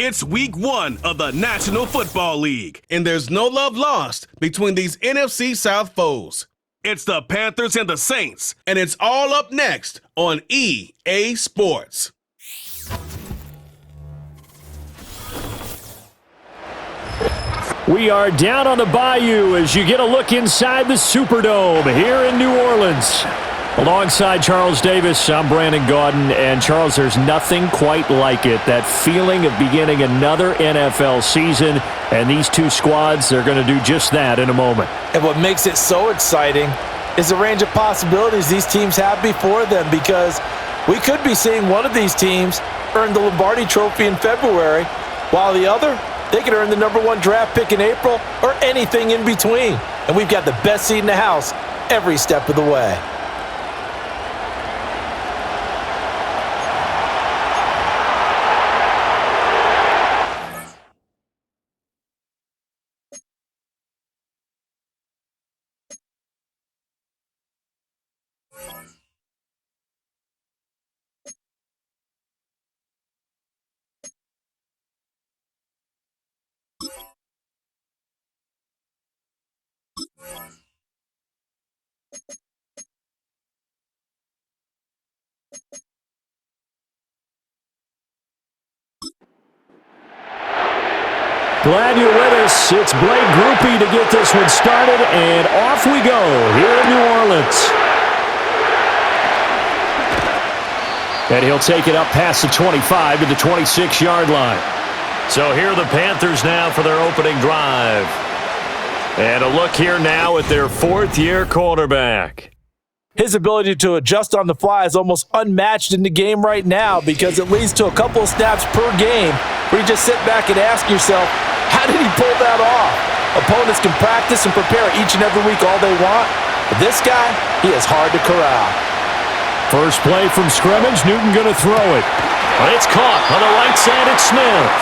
It's week 1 of the National Football League, and there's no love lost between these NFC South foes. It's the Panthers and the Saints, and it's all up next on EA Sports. We are down on the bayou as you get a look inside the Superdome here in New Orleans. Alongside Charles Davis, I'm Brandon Gaudin, and Charles, there's nothing quite like it. That feeling of beginning another NFL season, and these two squads, they're going to do just that in a moment. And what makes it so exciting is the range of possibilities these teams have before them, because we could be seeing one of these teams earn the Lombardi Trophy in February, while the other, they could earn the #1 draft pick in April or anything in between. And we've got the best seat in the house every step of the way. Glad you're with us. It's Blake Grupe to get this one started, and off we go here in New Orleans. And he'll take it up past the 25 to the 26-yard line. So here are the Panthers now for their opening drive. And a look here now at their fourth-year quarterback. His ability to adjust on the fly is almost unmatched in the game right now, because it leads to a couple of snaps per game where you just sit back and ask yourself, how did he pull that off? Opponents can practice and prepare each and every week all they want, but this guy, he is hard to corral. First play from scrimmage, Newton going to throw it. But it's caught on the right side at Smith.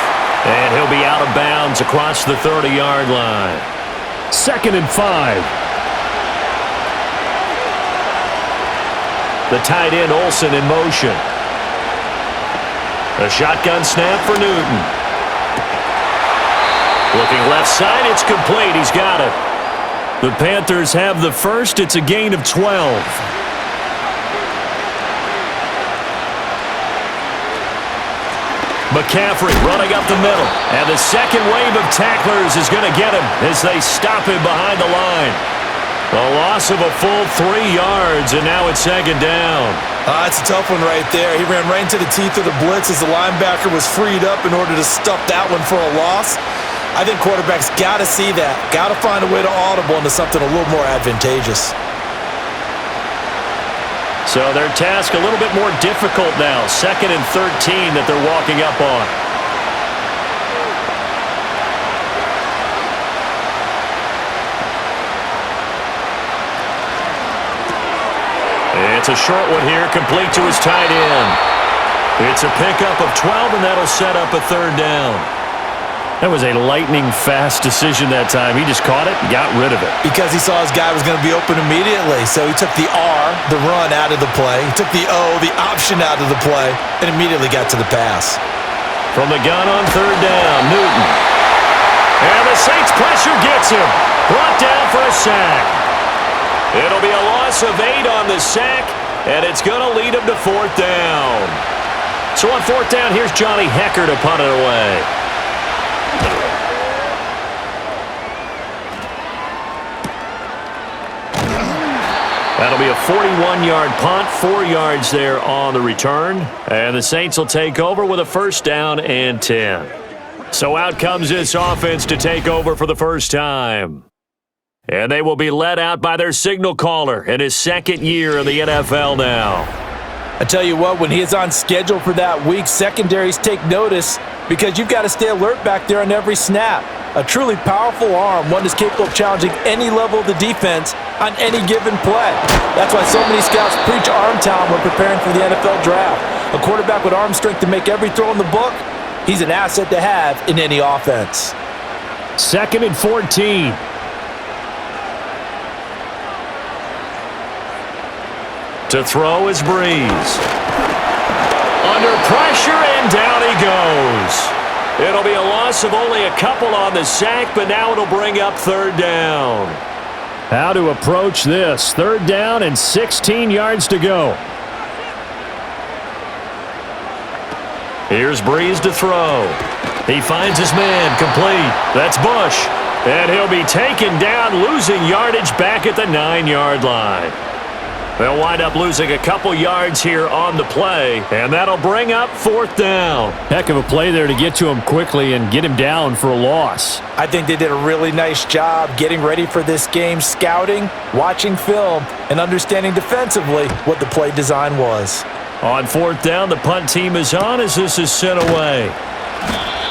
And he'll be out of bounds across the 30-yard line. 2nd and 5. The tight end Olsen in motion. A shotgun snap for Newton. Looking left side, it's complete. He's got it. The Panthers have the first. It's a gain of 12. McCaffrey running up the middle. And the second wave of tacklers is going to get him as they stop him behind the line. A loss of a full 3 yards, and now it's 2nd down. It's a tough one right there. He ran right into the teeth of the blitz as the linebacker was freed up in order to stuff that one for a loss. I think quarterbacks got to see that. Got to find a way to audible into something a little more advantageous. So their task a little bit more difficult now. 2nd and 13 that they're walking up on. It's a short one here, complete to his tight end. It's a pickup of 12, and that'll set up a 3rd down. That was a lightning-fast decision that time. He just caught it and got rid of it. Because he saw his guy was going to be open immediately. So he took the R, the run, out of the play. He took the O, the option, out of the play, and immediately got to the pass. From the gun on 3rd down, Newton. And the Saints pressure gets him. Brought down for a sack. It'll be a loss of 8 on the sack, and it's going to lead him to 4th down. So on 4th down, here's Johnny Hecker to punt it away. That'll be a 41-yard punt, 4 yards there on the return. And the Saints will take over with a 1st down and 10. So out comes this offense to take over for the first time. And they will be led out by their signal caller in his 2nd year in the NFL now. I tell you what, when he is on schedule for that week, secondaries take notice because you've got to stay alert back there on every snap. A truly powerful arm, one that's capable of challenging any level of the defense on any given play. That's why so many scouts preach arm talent when preparing for the NFL draft. A quarterback with arm strength to make every throw in the book, he's an asset to have in any offense. 2nd and 14. To throw is Breeze. Under pressure, and down he goes. It'll be a loss of only a couple on the sack, but now it'll bring up third down. How to approach this? Third down and 16 yards to go. Here's Breeze to throw. He finds his man, complete. That's Bush. And he'll be taken down, losing yardage back at the 9-yard line. They'll wind up losing a couple yards here on the play, and that'll bring up fourth down. Heck of a play there to get to him quickly and get him down for a loss. I think they did a really nice job getting ready for this game, scouting, watching film, and understanding defensively what the play design was. On fourth down, the punt team is on as this is sent away.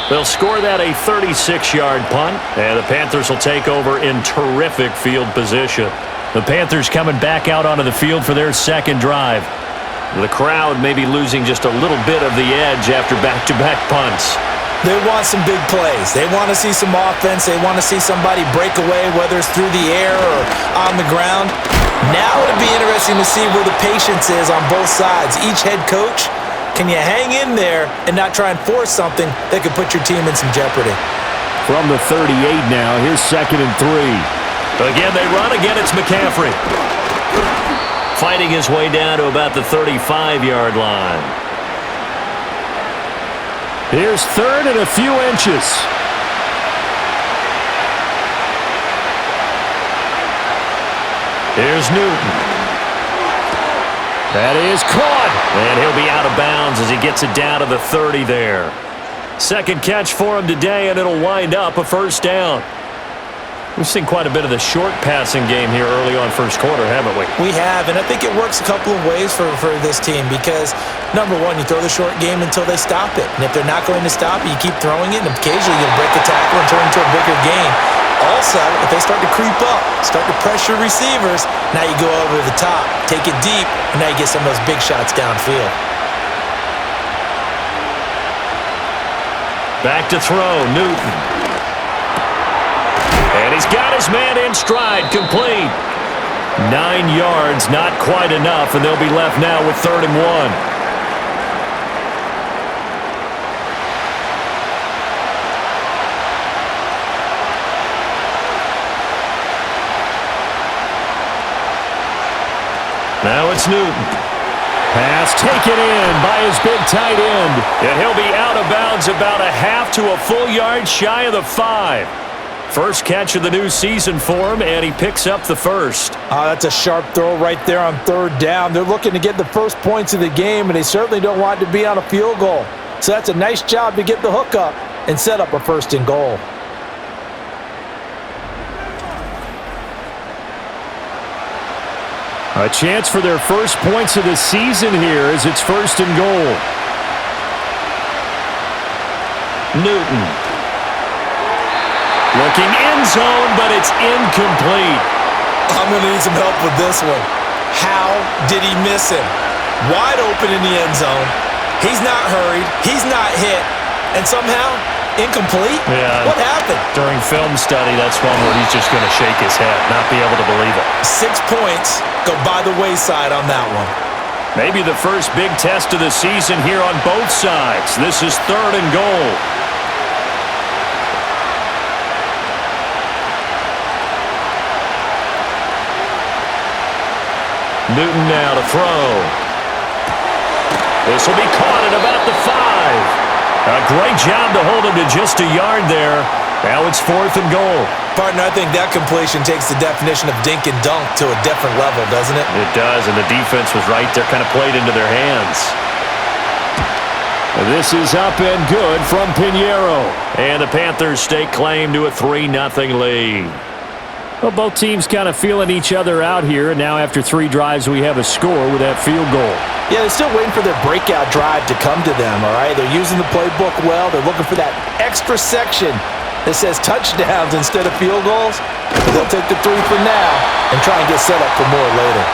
They'll score that a 36-yard punt, and the Panthers will take over in terrific field position. The Panthers coming back out onto the field for their second drive. The crowd may be losing just a little bit of the edge after back-to-back punts. They want some big plays. They want to see some offense. They want to see somebody break away, whether it's through the air or on the ground. Now it'll be interesting to see where the patience is on both sides. Each head coach, can you hang in there and not try and force something that could put your team in some jeopardy? From the 38 now, here's 2nd and 3. Again, they run. Again, it's McCaffrey. Fighting his way down to about the 35-yard line. Here's 3rd and a few inches. Here's Newton. That is caught. And he'll be out of bounds as he gets it down to the 30 there. Second catch for him today, and it'll wind up a first down. We've seen quite a bit of the short passing game here early on first quarter, haven't we? We have, and I think it works a couple of ways for this team because, number one, you throw the short game until they stop it. And if they're not going to stop it, you keep throwing it, and occasionally you'll break a tackle and turn into a bigger gain. Also, if they start to creep up, start to pressure receivers, now you go over the top, take it deep, and now you get some of those big shots downfield. Back to throw, Newton. And he's got his man in stride, complete. 9 yards, not quite enough, and they'll be left now with 3rd and 1. Now it's Newton. Pass taken in by his big tight end. And he'll be out of bounds about a half to a full yard shy of the 5. First catch of the new season for him, and he picks up the first. That's a sharp throw right there on 3rd down. They're looking to get the first points of the game, and they certainly don't want it to be on a field goal. So that's a nice job to get the hook up and set up a 1st and goal. A chance for their first points of the season here as it's 1st and goal. Newton. Looking end zone, but it's incomplete. I'm going to need some help with this one. How did he miss him? Wide open in the end zone. He's not hurried. He's not hit. And somehow, incomplete? Yeah. What happened? During film study, that's one where he's just going to shake his head, not be able to believe it. 6 points go by the wayside on that one. Maybe the first big test of the season here on both sides. This is 3rd and goal. Newton now to throw. This will be caught at about the 5. A great job to hold him to just a yard there. Now it's 4th and goal. Partner, I think that completion takes the definition of dink and dunk to a different level, doesn't it? It does, and the defense was right there, kind of played into their hands. This is up and good from Pinheiro. And the Panthers stake claim to a 3-0 lead. Well, both teams kind of feeling each other out here, and now after 3 drives, we have a score with that field goal. Yeah, they're still waiting for their breakout drive to come to them, all right? They're using the playbook well. They're looking for that extra section that says touchdowns instead of field goals. They'll take the 3 for now and try and get set up for more later.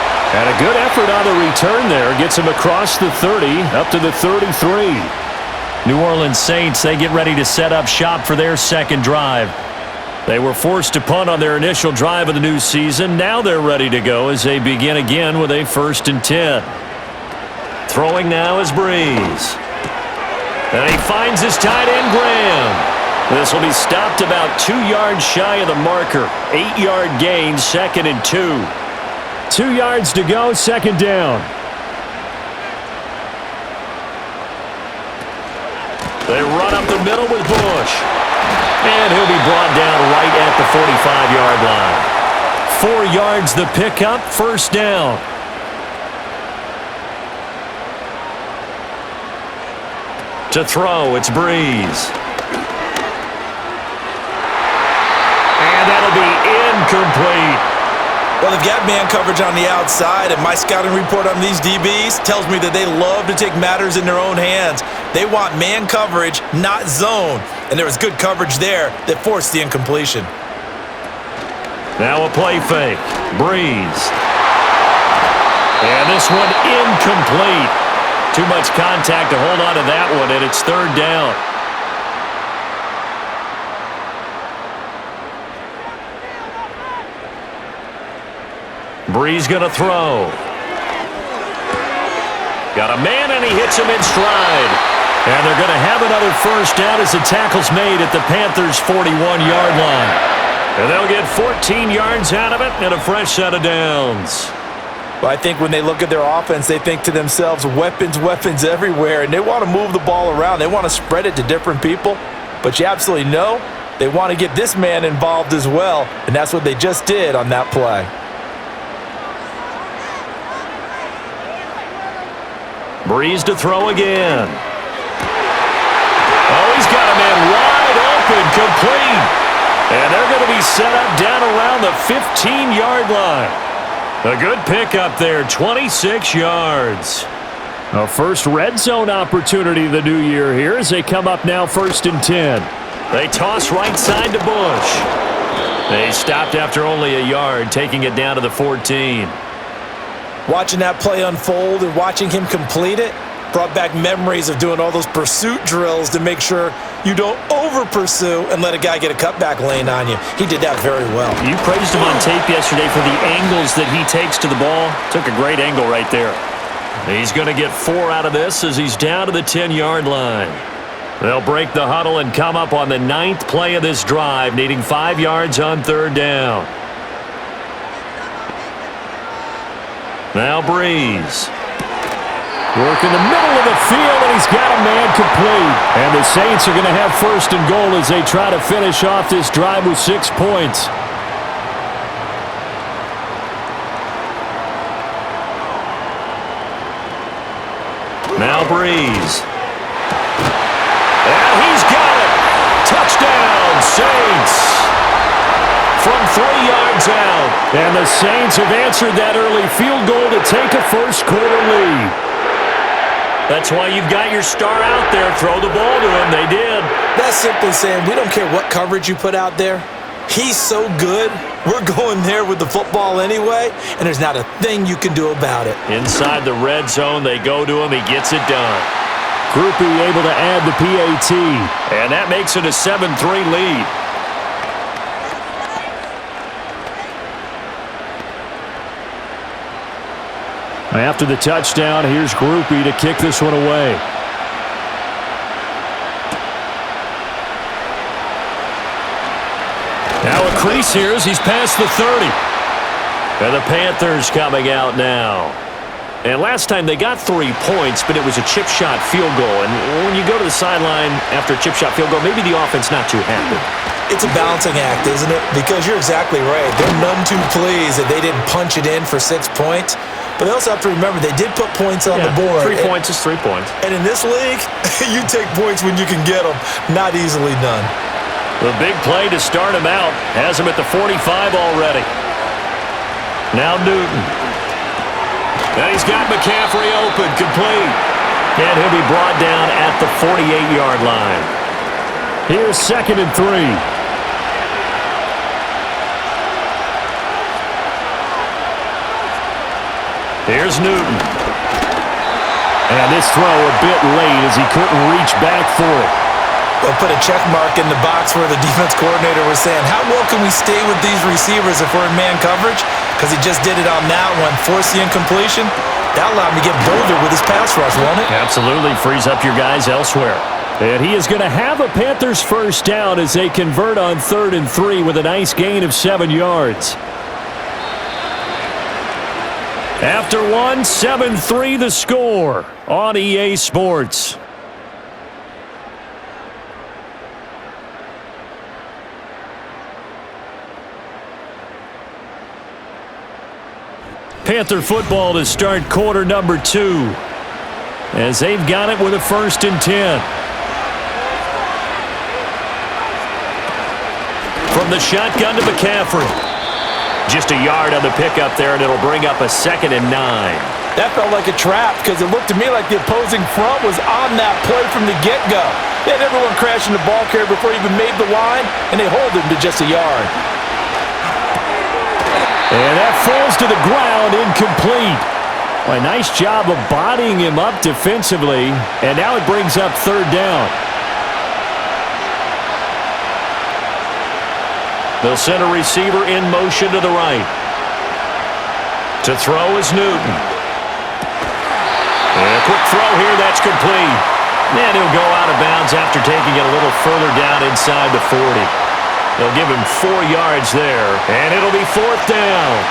And a good effort on the return there. Gets him across the 30, up to the 33. New Orleans Saints, they get ready to set up shop for their second drive. They were forced to punt on their initial drive of the new season. Now they're ready to go as they begin again with a 1st and 10. Throwing now is Breeze. And he finds his tight end, Graham. This will be stopped about 2 yards shy of the marker. 8-yard gain, 2nd and 2. 2 yards to go, 2nd down. They run up the middle with Bush. And he'll be brought down right at the 45-yard line. 4 yards the pickup, 1st down. To throw, it's Breeze. And that'll be incomplete. Well, they've got man coverage on the outside, and my scouting report on these DBs tells me that they love to take matters in their own hands. They want man coverage, not zone. And there was good coverage there that forced the incompletion. Now a play fake. Breeze. And this one incomplete. Too much contact to hold on to that one, and it's 3rd down. Breeze going to throw. Got a man, and he hits him in stride. And they're going to have another 1st down as the tackle's made at the Panthers' 41-yard line. And they'll get 14 yards out of it and a fresh set of downs. Well, I think when they look at their offense, they think to themselves, weapons, weapons everywhere, and they want to move the ball around. They want to spread it to different people. But you absolutely know they want to get this man involved as well, and that's what they just did on that play. Breeze to throw again. Oh, he's got a man wide open, complete. And they're going to be set up down around the 15-yard line. A good pickup there, 26 yards. A first red zone opportunity the new year here as they come up now 1st and 10. They toss right side to Bush. They stopped after only a yard, taking it down to the 14. Watching that play unfold and watching him complete it brought back memories of doing all those pursuit drills to make sure you don't over-pursue and let a guy get a cutback lane on you. He did that very well. You praised him on tape yesterday for the angles that he takes to the ball. Took a great angle right there. He's going to get 4 out of this as he's down to the 10-yard line. They'll break the huddle and come up on the 9th play of this drive, needing 5 yards on 3rd down. Now Breeze. Work in the middle of the field, and he's got a man complete. And the Saints are going to have 1st and goal as they try to finish off this drive with 6 points. Now Breeze. And he's got it. Touchdown, Saints. From 3 yards out. And the Saints have answered that early field goal to take a first-quarter lead. That's why you've got your star out there. Throw the ball to him. They did. That's simply saying we don't care what coverage you put out there. He's so good. We're going there with the football anyway, and there's not a thing you can do about it. Inside the red zone, they go to him. He gets it done. Groupie able to add the PAT. And that makes it a 7-3 lead. After the touchdown, here's Groupie to kick this one away. Now a crease here as he's past the 30. And the Panthers coming out now. And last time they got 3 points, but it was a chip shot field goal. And when you go to the sideline after a chip shot field goal, maybe the offense not too happy. It's a balancing act, isn't it? Because you're exactly right. They're none too pleased that they didn't punch it in for 6 points. But they also have to remember they did put points on the board. 3 points is 3 points. And in this league, you take points when you can get them. Not easily done. The big play to start him out has him at the 45 already. Now Newton. And he's got McCaffrey open, complete. And he'll be brought down at the 48-yard line. Here's 2nd and 3. Here's Newton. And this throw a bit late as he couldn't reach back for it. They'll put a check mark in the box where the defense coordinator was saying, how well can we stay with these receivers if we're in man coverage? Because he just did it on that one, forced the incompletion. That allowed him to get bolder with his pass rush, won't it? Absolutely. Frees up your guys elsewhere. And he is going to have a Panthers first down as they convert on 3rd and 3 with a nice gain of 7 yards. After 7-3 the score on EA Sports. Panther football to start quarter number 2 as they've got it with a 1st and 10. From the shotgun to McCaffrey. Just a yard on the pickup there, and it'll bring up a 2nd and 9. That felt like a trap because it looked to me like the opposing front was on that play from the get-go. They had everyone crashing the ball carrier before he even made the line, and they hold him to just a yard. And that falls to the ground, incomplete. Well, a nice job of bodying him up defensively, and now it brings up 3rd down. They'll send a receiver in motion to the right. To throw is Newton. And a quick throw here, that's complete. And he'll go out of bounds after taking it a little further down inside the 40. They'll give him 4 yards there, and it'll be 4th down.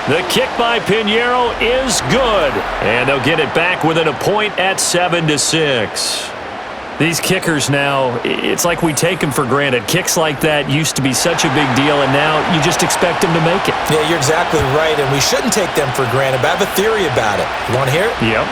The kick by Pinheiro is good, and they'll get it back within a point at 7-6. These kickers now, it's like we take them for granted. Kicks like that used to be such a big deal, and now you just expect them to make it. Yeah, you're exactly right, and we shouldn't take them for granted, but I have a theory about it. You want to hear it? Yep.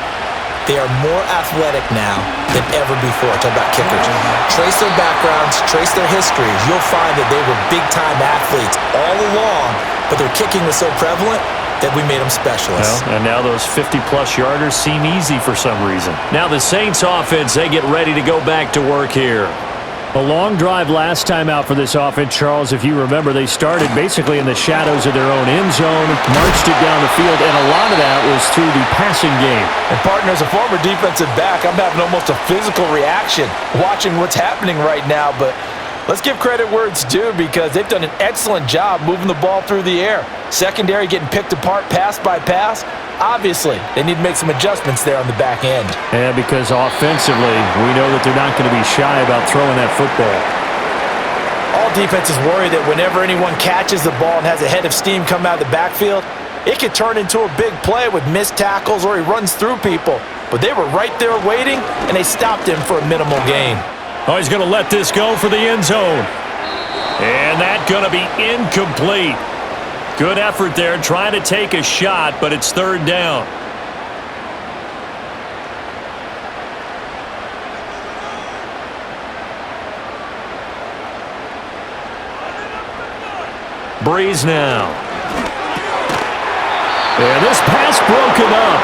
They are more athletic now than ever before. Talk about kickers. Trace their backgrounds, trace their histories. You'll find that they were big-time athletes all along, but their kicking was so prevalent that we made them specialists. Well, and now those 50-plus yarders seem easy for some reason. Now the Saints offense, they get ready to go back to work here. A long drive last time out for this offense, Charles. If you remember, they started basically in the shadows of their own end zone, marched it down the field, and a lot of that was through the passing game. And partner, as a former defensive back, I'm having almost a physical reaction watching what's happening right now, but let's give credit where it's due because they've done an excellent job moving the ball through the air. Secondary getting picked apart pass by pass. Obviously, they need to make some adjustments there on the back end. Yeah, because offensively, we know that they're not going to be shy about throwing that football. All defenses worry that whenever anyone catches the ball and has a head of steam come out of the backfield, it could turn into a big play with missed tackles or he runs through people. But they were right there waiting, and they stopped him for a minimal gain. Oh, he's going to let this go for the end zone. And that's going to be incomplete. Good effort there, trying to take a shot, but it's 3rd down. Breeze now. And this pass broken up.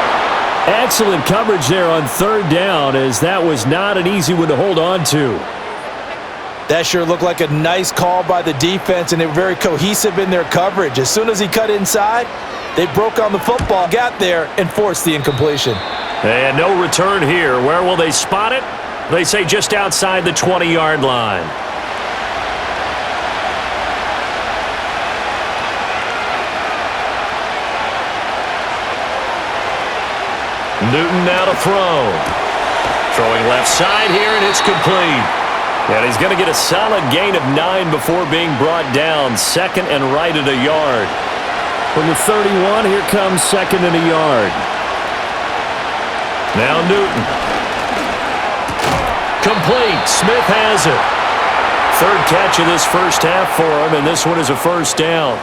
Excellent coverage there on 3rd down, as that was not an easy one to hold on to. That sure looked like a nice call by the defense, and they were very cohesive in their coverage. As soon as he cut inside, they broke on the football, got there, and forced the incompletion. And no return here. Where will they spot it? They say just outside the 20-yard line. Newton now to throw. Throwing left side here, and it's complete. And he's going to get a solid gain of 9 before being brought down. 2nd and right at a yard. From the 31, here comes 2nd and a yard. Now Newton. Complete. Smith has it. 3rd catch of this first half for him, and this one is a first down.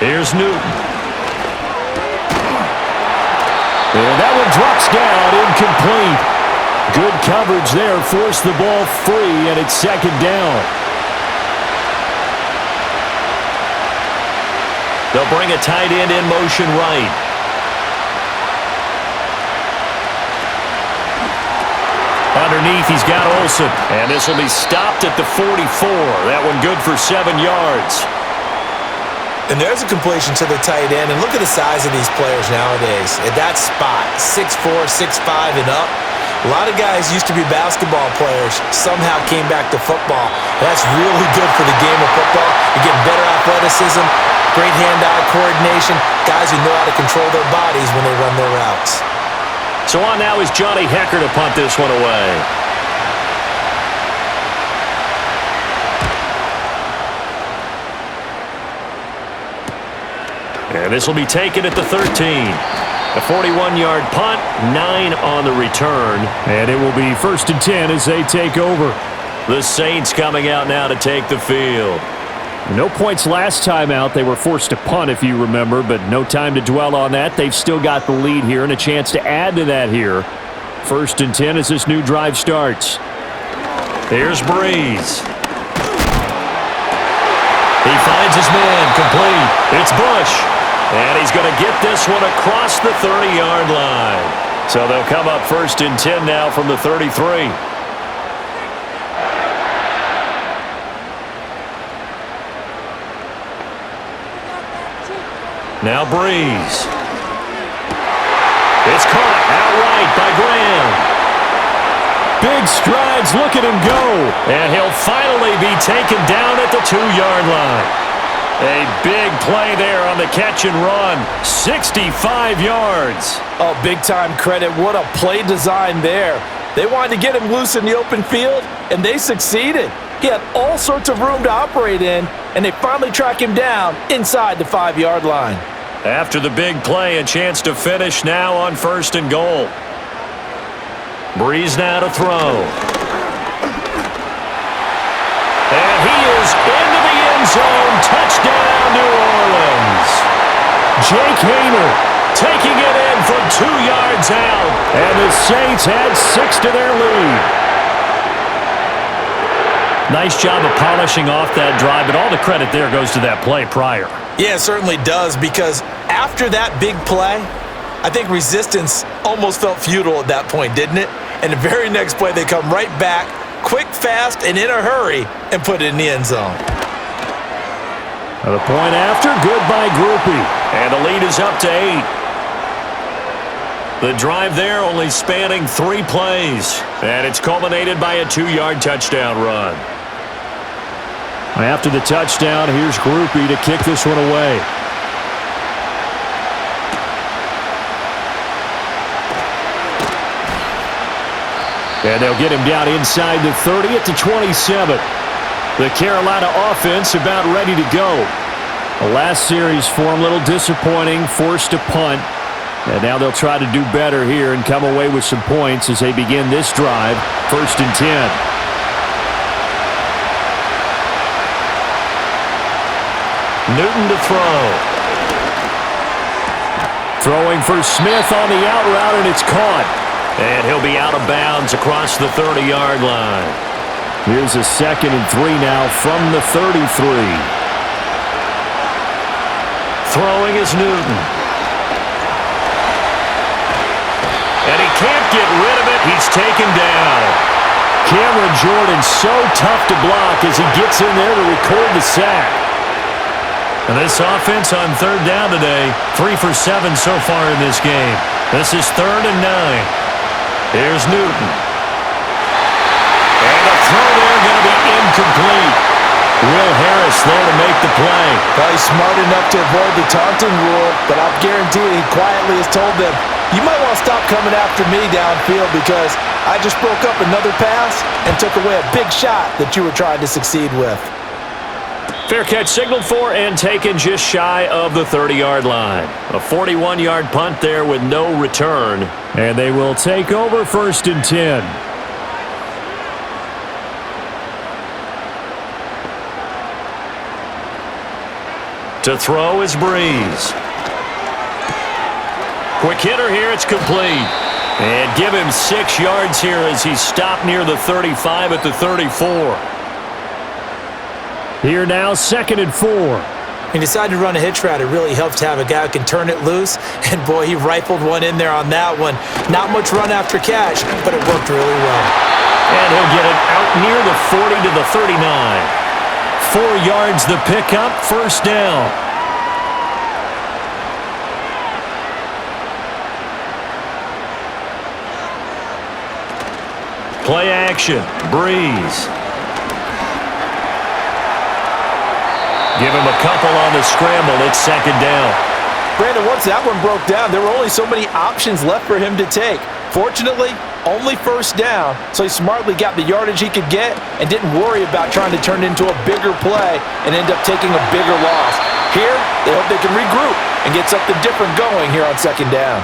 Here's Newton. And that one drops down, incomplete. Good coverage there, forced the ball free, and it's 2nd down. They'll bring a tight end in motion right. Underneath, he's got Olsen, and this will be stopped at the 44. That one good for 7 yards. And there's a completion to the tight end. And look at the size of these players nowadays. At that spot, 6'4", 6'5", and up. A lot of guys used to be basketball players, somehow came back to football. That's really good for the game of football. You're getting better athleticism, great hand-eye coordination, guys who know how to control their bodies when they run their routes. So on now is Johnny Hecker to punt this one away. And this will be taken at the 13. A 41-yard punt, 9 on the return. And it will be 1st and 10 as they take over. The Saints coming out now to take the field. No points last time out. They were forced to punt, if you remember, but no time to dwell on that. They've still got the lead here and a chance to add to that here. 1st and 10 as this new drive starts. Here's Breeze. He finds his man, complete. It's Bush. And he's going to get this one across the 30-yard line. So they'll come up 1st and 10 now from the 33. Now Breeze. It's caught outright by Graham. Big strides, look at him go. And he'll finally be taken down at the 2-yard line. A big play there on the catch and run. 65 yards. Oh, big-time credit. What a play design there. They wanted to get him loose in the open field, and they succeeded. He had all sorts of room to operate in, and they finally track him down inside the 5-yard line. After the big play, a chance to finish now on 1st and goal. Breeze now to throw. And he is into the end zone. Touchdown, New Orleans. Jake Haener taking it in from 2 yards out. And the Saints add 6 to their lead. Nice job of polishing off that drive, but all the credit there goes to that play prior. Yeah, it certainly does, because after that big play, I think resistance almost felt futile at that point, didn't it? And the very next play, they come right back, quick, fast, and in a hurry, and put it in the end zone. The point after, good by Groupie. And the lead is up to 8. The drive there only spanning 3 plays. And it's culminated by a 2-yard touchdown run. After the touchdown, here's Groupie to kick this one away. And they'll get him down inside the 30 at the 27. The Carolina offense about ready to go. The last series for them, a little disappointing, forced to punt. And now they'll try to do better here and come away with some points as they begin this drive, 1st and 10. Newton to throw. Throwing for Smith on the out route, and it's caught. And he'll be out of bounds across the 30-yard line. Here's a 2nd and 3 now from the 33. Throwing is Newton. And he can't get rid of it. He's taken down. Cameron Jordan so tough to block as he gets in there to record the sack. And this offense on 3rd down today, 3 for 7 so far in this game. This is 3rd and 9. Here's Newton. And the throw there going to be incomplete. Will Harris there to make the play. Well, he's smart enough to avoid the taunting rule, but I'm guaranteed he quietly has told them, you might want to stop coming after me downfield because I just broke up another pass and took away a big shot that you were trying to succeed with. Fair catch signaled for and taken just shy of the 30-yard line. A 41-yard punt there with no return. And they will take over 1st and 10. To throw is Breeze. Quick hitter here, it's complete. And give him 6 yards here as he stopped near the 35 at the 34. Here now, 2nd and 4. He decided to run a hitch route. It really helps to have a guy who can turn it loose. And, boy, he rifled one in there on that one. Not much run after catch, but it worked really well. And he'll get it out near the 40 to the 39. 4 yards the pickup, 1st down. Play action. Breeze. Give him a couple on the scramble. It's second down. Brandon, once that one broke down, there were only so many options left for him to take. Fortunately, only first down, so he smartly got the yardage he could get and didn't worry about trying to turn it into a bigger play and end up taking a bigger loss. Here, they hope they can regroup and get something different going here on second down.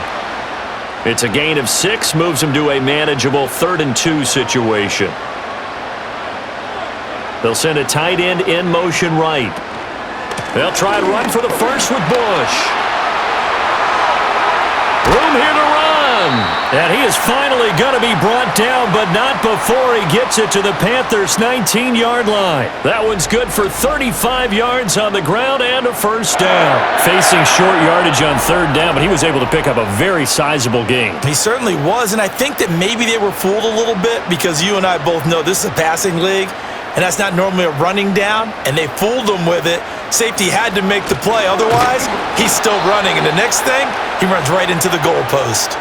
It's a gain of 6, moves him to a manageable 3rd and 2 situation. They'll send a tight end in motion right. They'll try and run for the first with Bush. Room here to run. And he is finally going to be brought down, but not before he gets it to the Panthers' 19-yard line. That one's good for 35 yards on the ground and a first down. Facing short yardage on 3rd down, but he was able to pick up a very sizable gain. He certainly was, and I think that maybe they were fooled a little bit because you and I both know this is a passing league, and that's not normally a running down, and they fooled him with it. Safety had to make the play. Otherwise, he's still running, and the next thing, he runs right into the goalpost.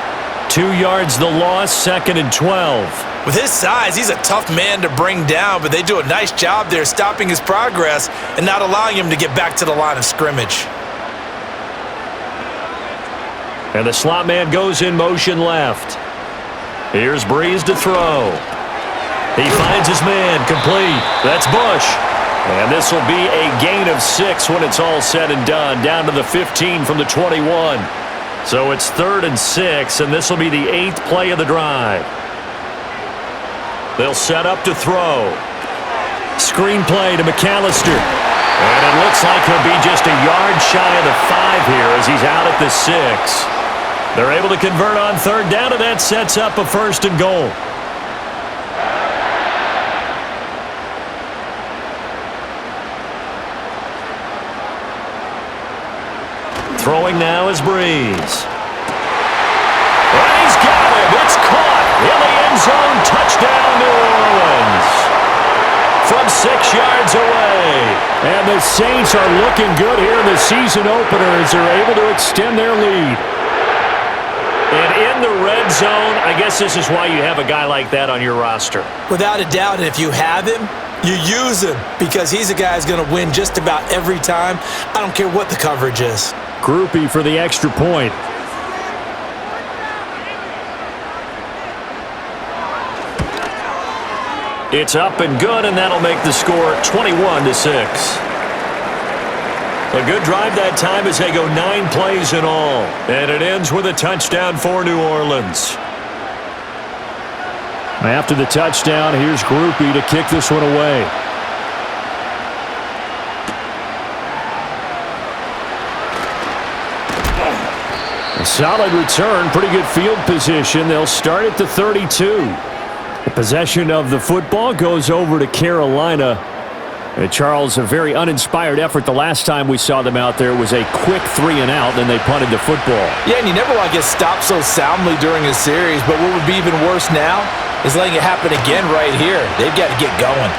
2 yards the loss, 2nd and 12. With his size, he's a tough man to bring down, but they do a nice job there stopping his progress and not allowing him to get back to the line of scrimmage. And the slot man goes in motion left. Here's Breeze to throw. He finds his man, complete. That's Bush. And this will be a gain of 6 when it's all said and done, down to the 15 from the 21. So it's 3rd and 6, and this will be the 8th play of the drive. They'll set up to throw. Screen play to McAllister. And it looks like he'll be just a yard shy of the 5 here as he's out at the 6. They're able to convert on 3rd down, and that sets up a 1st and goal. Throwing now is Breeze. And he's got him. It's caught in the end zone. Touchdown, New Orleans. From 6 yards away. And the Saints are looking good here in the season opener as they're able to extend their lead. And in the red zone, I guess this is why you have a guy like that on your roster. Without a doubt, and if you have him, you use him because he's a guy who's going to win just about every time. I don't care what the coverage is. Groupie for the extra point. It's up and good, and that'll make the score 21-6. A good drive that time as they go 9 plays in all. And it ends with a touchdown for New Orleans. After the touchdown, here's Groupie to kick this one away. A solid return, pretty good field position. They'll start at the 32. The possession of the football goes over to Carolina. Charles, a very uninspired effort the last time we saw them out there. It was a quick 3 and out, then they punted the football. Yeah, and you never want to get stopped so soundly during a series, but what would be even worse now is letting it happen again right here. They've got to get going.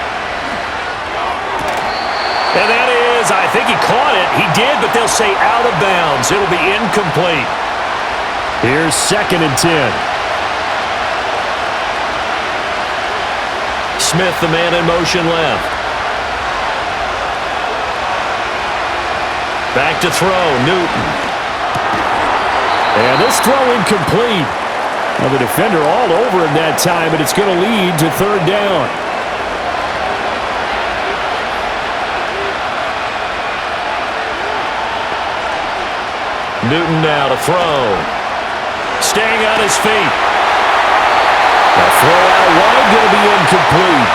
And that is, I think he caught it. He did, but they'll say out of bounds. It'll be incomplete. Here's 2nd and 10. Smith, the man in motion left. Back to throw, Newton. And this throw incomplete. Well, the defender all over him that time, but it's going to lead to 3rd down. Newton now to throw. Staying on his feet. The throw out wide going to be incomplete.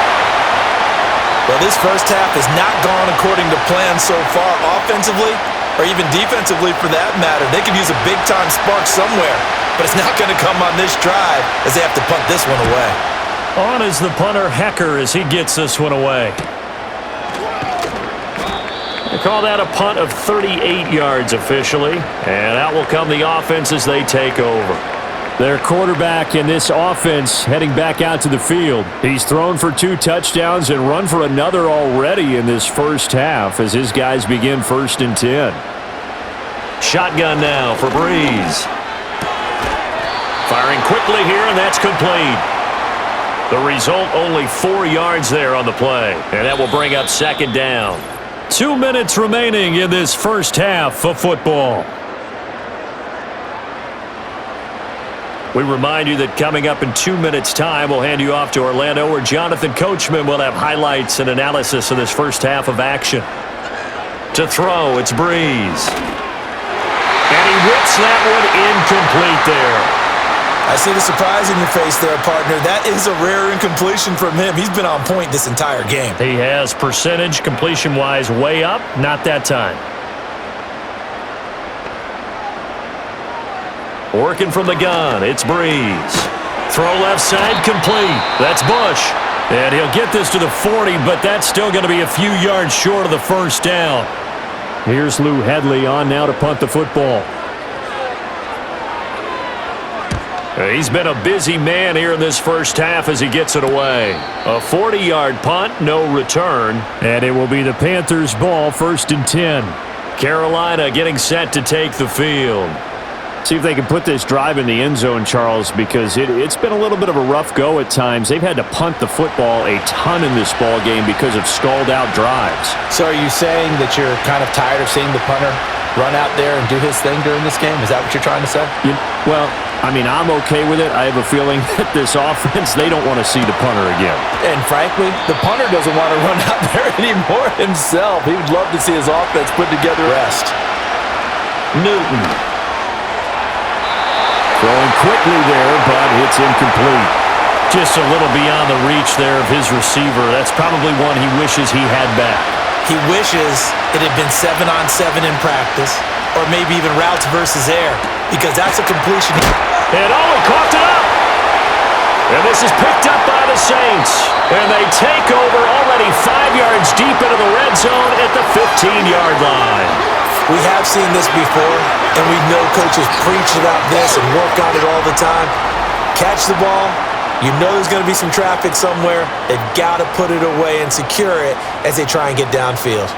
Well, this first half has not gone according to plan so far offensively or even defensively for that matter. They could use a big-time spark somewhere, but it's not going to come on this drive as they have to punt this one away. On is the punter, Hecker, as he gets this one away. They call that a punt of 38 yards officially, and out will come the offense as they take over. Their quarterback in this offense heading back out to the field. He's thrown for 2 touchdowns and run for another already in this first half as his guys begin 1st and 10. Shotgun now for Breeze. Firing quickly here, and that's complete. The result, only 4 yards there on the play. And that will bring up second down. 2 minutes remaining in this first half of football. We remind you that coming up in 2 minutes' time, we'll hand you off to Orlando, where Jonathan Coachman will have highlights and analysis of this first half of action. To throw, it's Breeze. And he whips that one incomplete there. I see the surprise in your face there, partner. That is a rare incompletion from him. He's been on point this entire game. He has percentage, completion-wise, way up. Not that time. Working from the gun, it's Breeze. Throw left side, complete. That's Bush. And he'll get this to the 40, but that's still going to be a few yards short of the first down. Here's Lou Headley on now to punt the football. He's been a busy man here in this first half as he gets it away. A 40-yard punt, no return. And it will be the Panthers' ball, 1st and 10. Carolina getting set to take the field. See if they can put this drive in the end zone, Charles, because it's been a little bit of a rough go at times. They've had to punt the football a ton in this ball game because of stalled-out drives. So are you saying that you're kind of tired of seeing the punter run out there and do his thing during this game? Is that what you're trying to say? Well, I mean, I'm okay with it. I have a feeling that this offense, they don't want to see the punter again. And frankly, the punter doesn't want to run out there anymore himself. He would love to see his offense put together rest. Newton. Throwing quickly there, but it's incomplete. Just a little beyond the reach there of his receiver. That's probably one he wishes he had back. He wishes it had been 7-on-7 in practice, or maybe even routes versus air, because that's a completion. And he caught it up. And this is picked up by the Saints. And they take over already 5 yards deep into the red zone at the 15-yard line. We have seen this before, and we know coaches preach about this and work on it all the time. Catch the ball. You know there's going to be some traffic somewhere. They've got to put it away and secure it as they try and get downfield.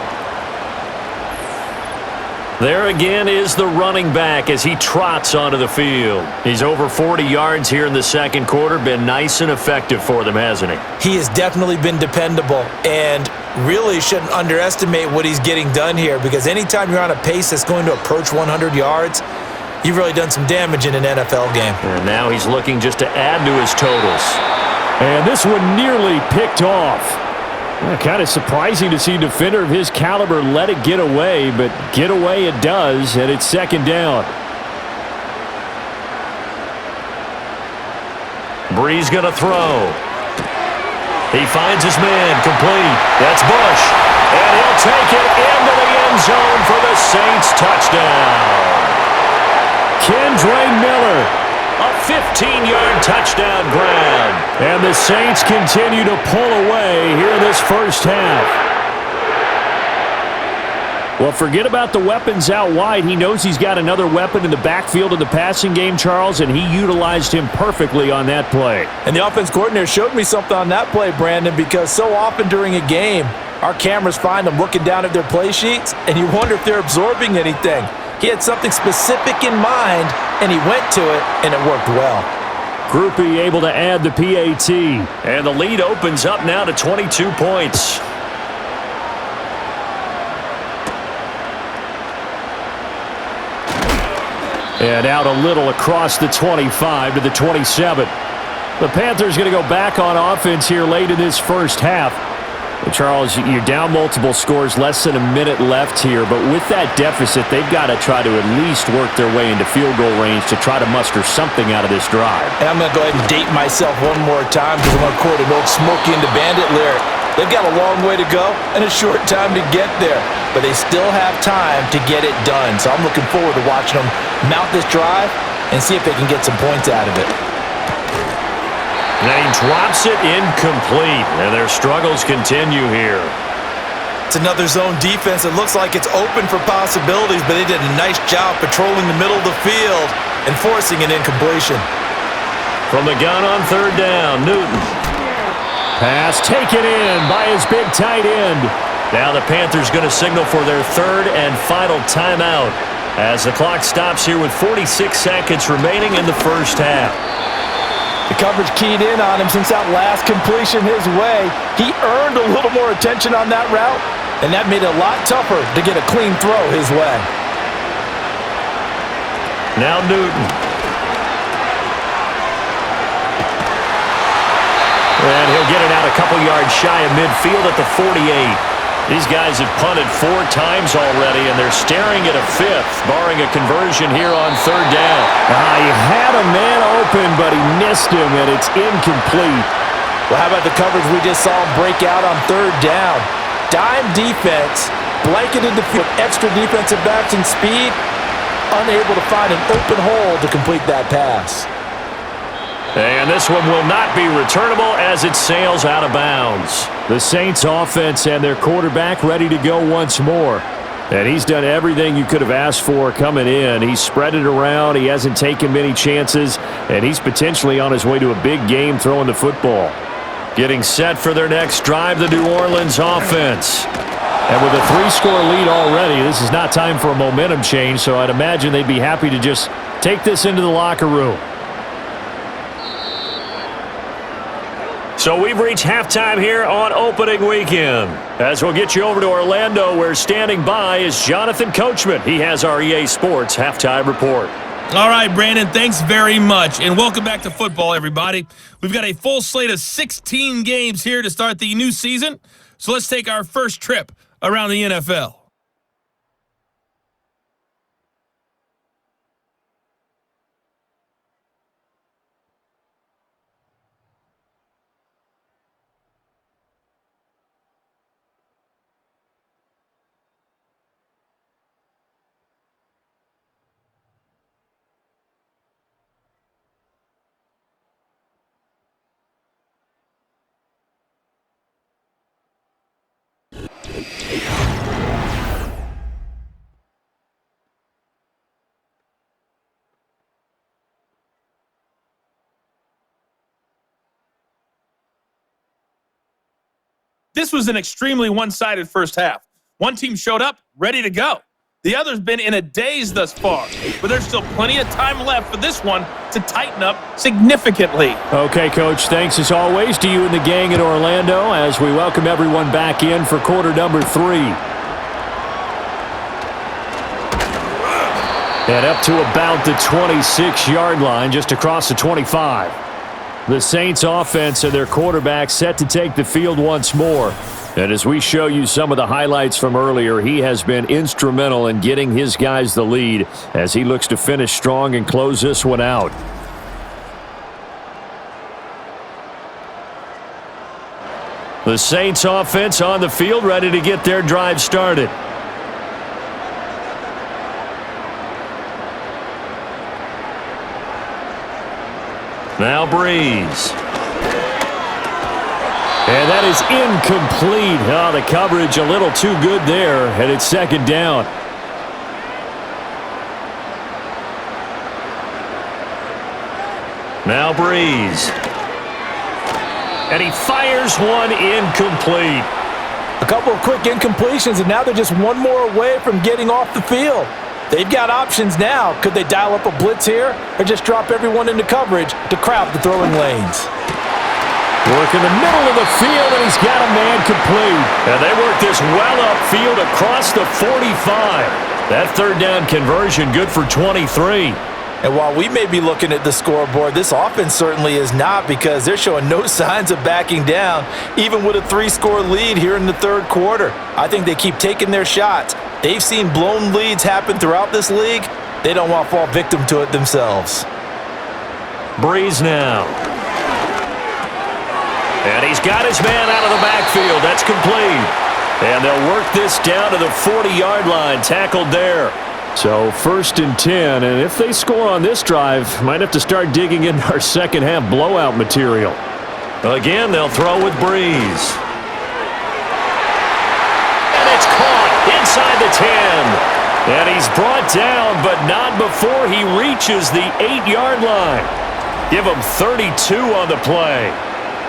There again is the running back as he trots onto the field. He's over 40 yards here in the second quarter. Been nice and effective for them, hasn't he? He has definitely been dependable, and really shouldn't underestimate what he's getting done here, because anytime you're on a pace that's going to approach 100 yards, you've really done some damage in an NFL game. And now he's looking just to add to his totals. And this one nearly picked off. Kind of surprising to see a defender of his caliber let it get away, but get away it does, and it's second down. Breeze going to throw. He finds his man, complete. That's Bush. And he'll take it into the end zone for the Saints touchdown. Kendre Miller. A 15-yard touchdown grab. And the Saints continue to pull away here in this first half. Well, forget about the weapons out wide. He knows he's got another weapon in the backfield in the passing game, Charles, and he utilized him perfectly on that play. And the offense coordinator showed me something on that play, Brandon, because so often during a game, our cameras find them looking down at their play sheets, and you wonder if they're absorbing anything. He had something specific in mind, and he went to it, and it worked well. Groupie able to add the PAT. And the lead opens up now to 22 points. And out a little across the 25 to the 27. The Panthers going to go back on offense here late in this first half. Charles, you're down multiple scores, less than a minute left here, but with that deficit, they've got to try to at least work their way into field goal range to try to muster something out of this drive. And I'm going to go ahead and date myself one more time because I'm going to quote an old Smokey and the Bandit lyric. They've got a long way to go and a short time to get there, but they still have time to get it done. So I'm looking forward to watching them mount this drive and see if they can get some points out of it. And he drops it incomplete, and their struggles continue here. It's another zone defense. It looks like it's open for possibilities, but they did a nice job patrolling the middle of the field and forcing an incompletion. From the gun on third down, Newton. Pass taken in by his big tight end. Now the Panthers going to signal for their third and final timeout as the clock stops here with 46 seconds remaining in the first half. The coverage keyed in on him since that last completion his way. He earned a little more attention on that route, and that made it a lot tougher to get a clean throw his way. Now Newton. And he'll get it out a couple yards shy of midfield at the 48. These guys have punted 4 times already, and they're staring at a 5th, barring a conversion here on 3rd down. He had a man open, but he missed him, and it's incomplete. Well, how about the coverage we just saw him break out on 3rd down? Dime defense, blanketed the field, extra defensive backs and speed, unable to find an open hole to complete that pass. And this one will not be returnable as it sails out of bounds. The Saints offense and their quarterback ready to go once more. And he's done everything you could have asked for coming in. He's spread it around. He hasn't taken many chances. And he's potentially on his way to a big game throwing the football. Getting set for their next drive, the New Orleans offense. And with a 3-score lead already, this is not time for a momentum change. So I'd imagine they'd be happy to just take this into the locker room. So we've reached halftime here on opening weekend. As we'll get you over to Orlando, where standing by is Jonathan Coachman. He has our EA Sports halftime report. All right, Brandon, thanks very much. And welcome back to football, everybody. We've got a full slate of 16 games here to start the new season. So let's take our first trip around the NFL. This was an extremely one-sided first half. One team showed up, ready to go. The other's been in a daze thus far, but there's still plenty of time left for this one to tighten up significantly. Okay, Coach, thanks as always to you and the gang in Orlando as we welcome everyone back in for quarter number 3. And up to about the 26-yard line, just across the 25. The Saints offense and their quarterback set to take the field once more. And as we show you some of the highlights from earlier, he has been instrumental in getting his guys the lead as he looks to finish strong and close this one out. The Saints offense on the field ready to get their drive started. Now Breeze. And that is incomplete. Oh, the coverage a little too good there, and it's 2nd down. Now Breeze. And he fires one incomplete. A couple of quick incompletions, and now they're just one more away from getting off the field. They've got options now. Could they dial up a blitz here or just drop everyone into coverage to crowd the throwing lanes? Work in the middle of the field, and he's got a man complete. And they work this well upfield across the 45. That 3rd down conversion good for 23. And while we may be looking at the scoreboard, this offense certainly is not, because they're showing no signs of backing down, even with a 3-score lead here in the 3rd quarter. I think they keep taking their shots. They've seen blown leads happen throughout this league. They don't want to fall victim to it themselves. Breeze now. And he's got his man out of the backfield. That's complete. And they'll work this down to the 40-yard line. Tackled there. So 1st and 10, and if they score on this drive, might have to start digging in our second half blowout material. Again, they'll throw with Breeze. And it's caught inside the 10. And he's brought down, but not before he reaches the 8-yard line. Give him 32 on the play.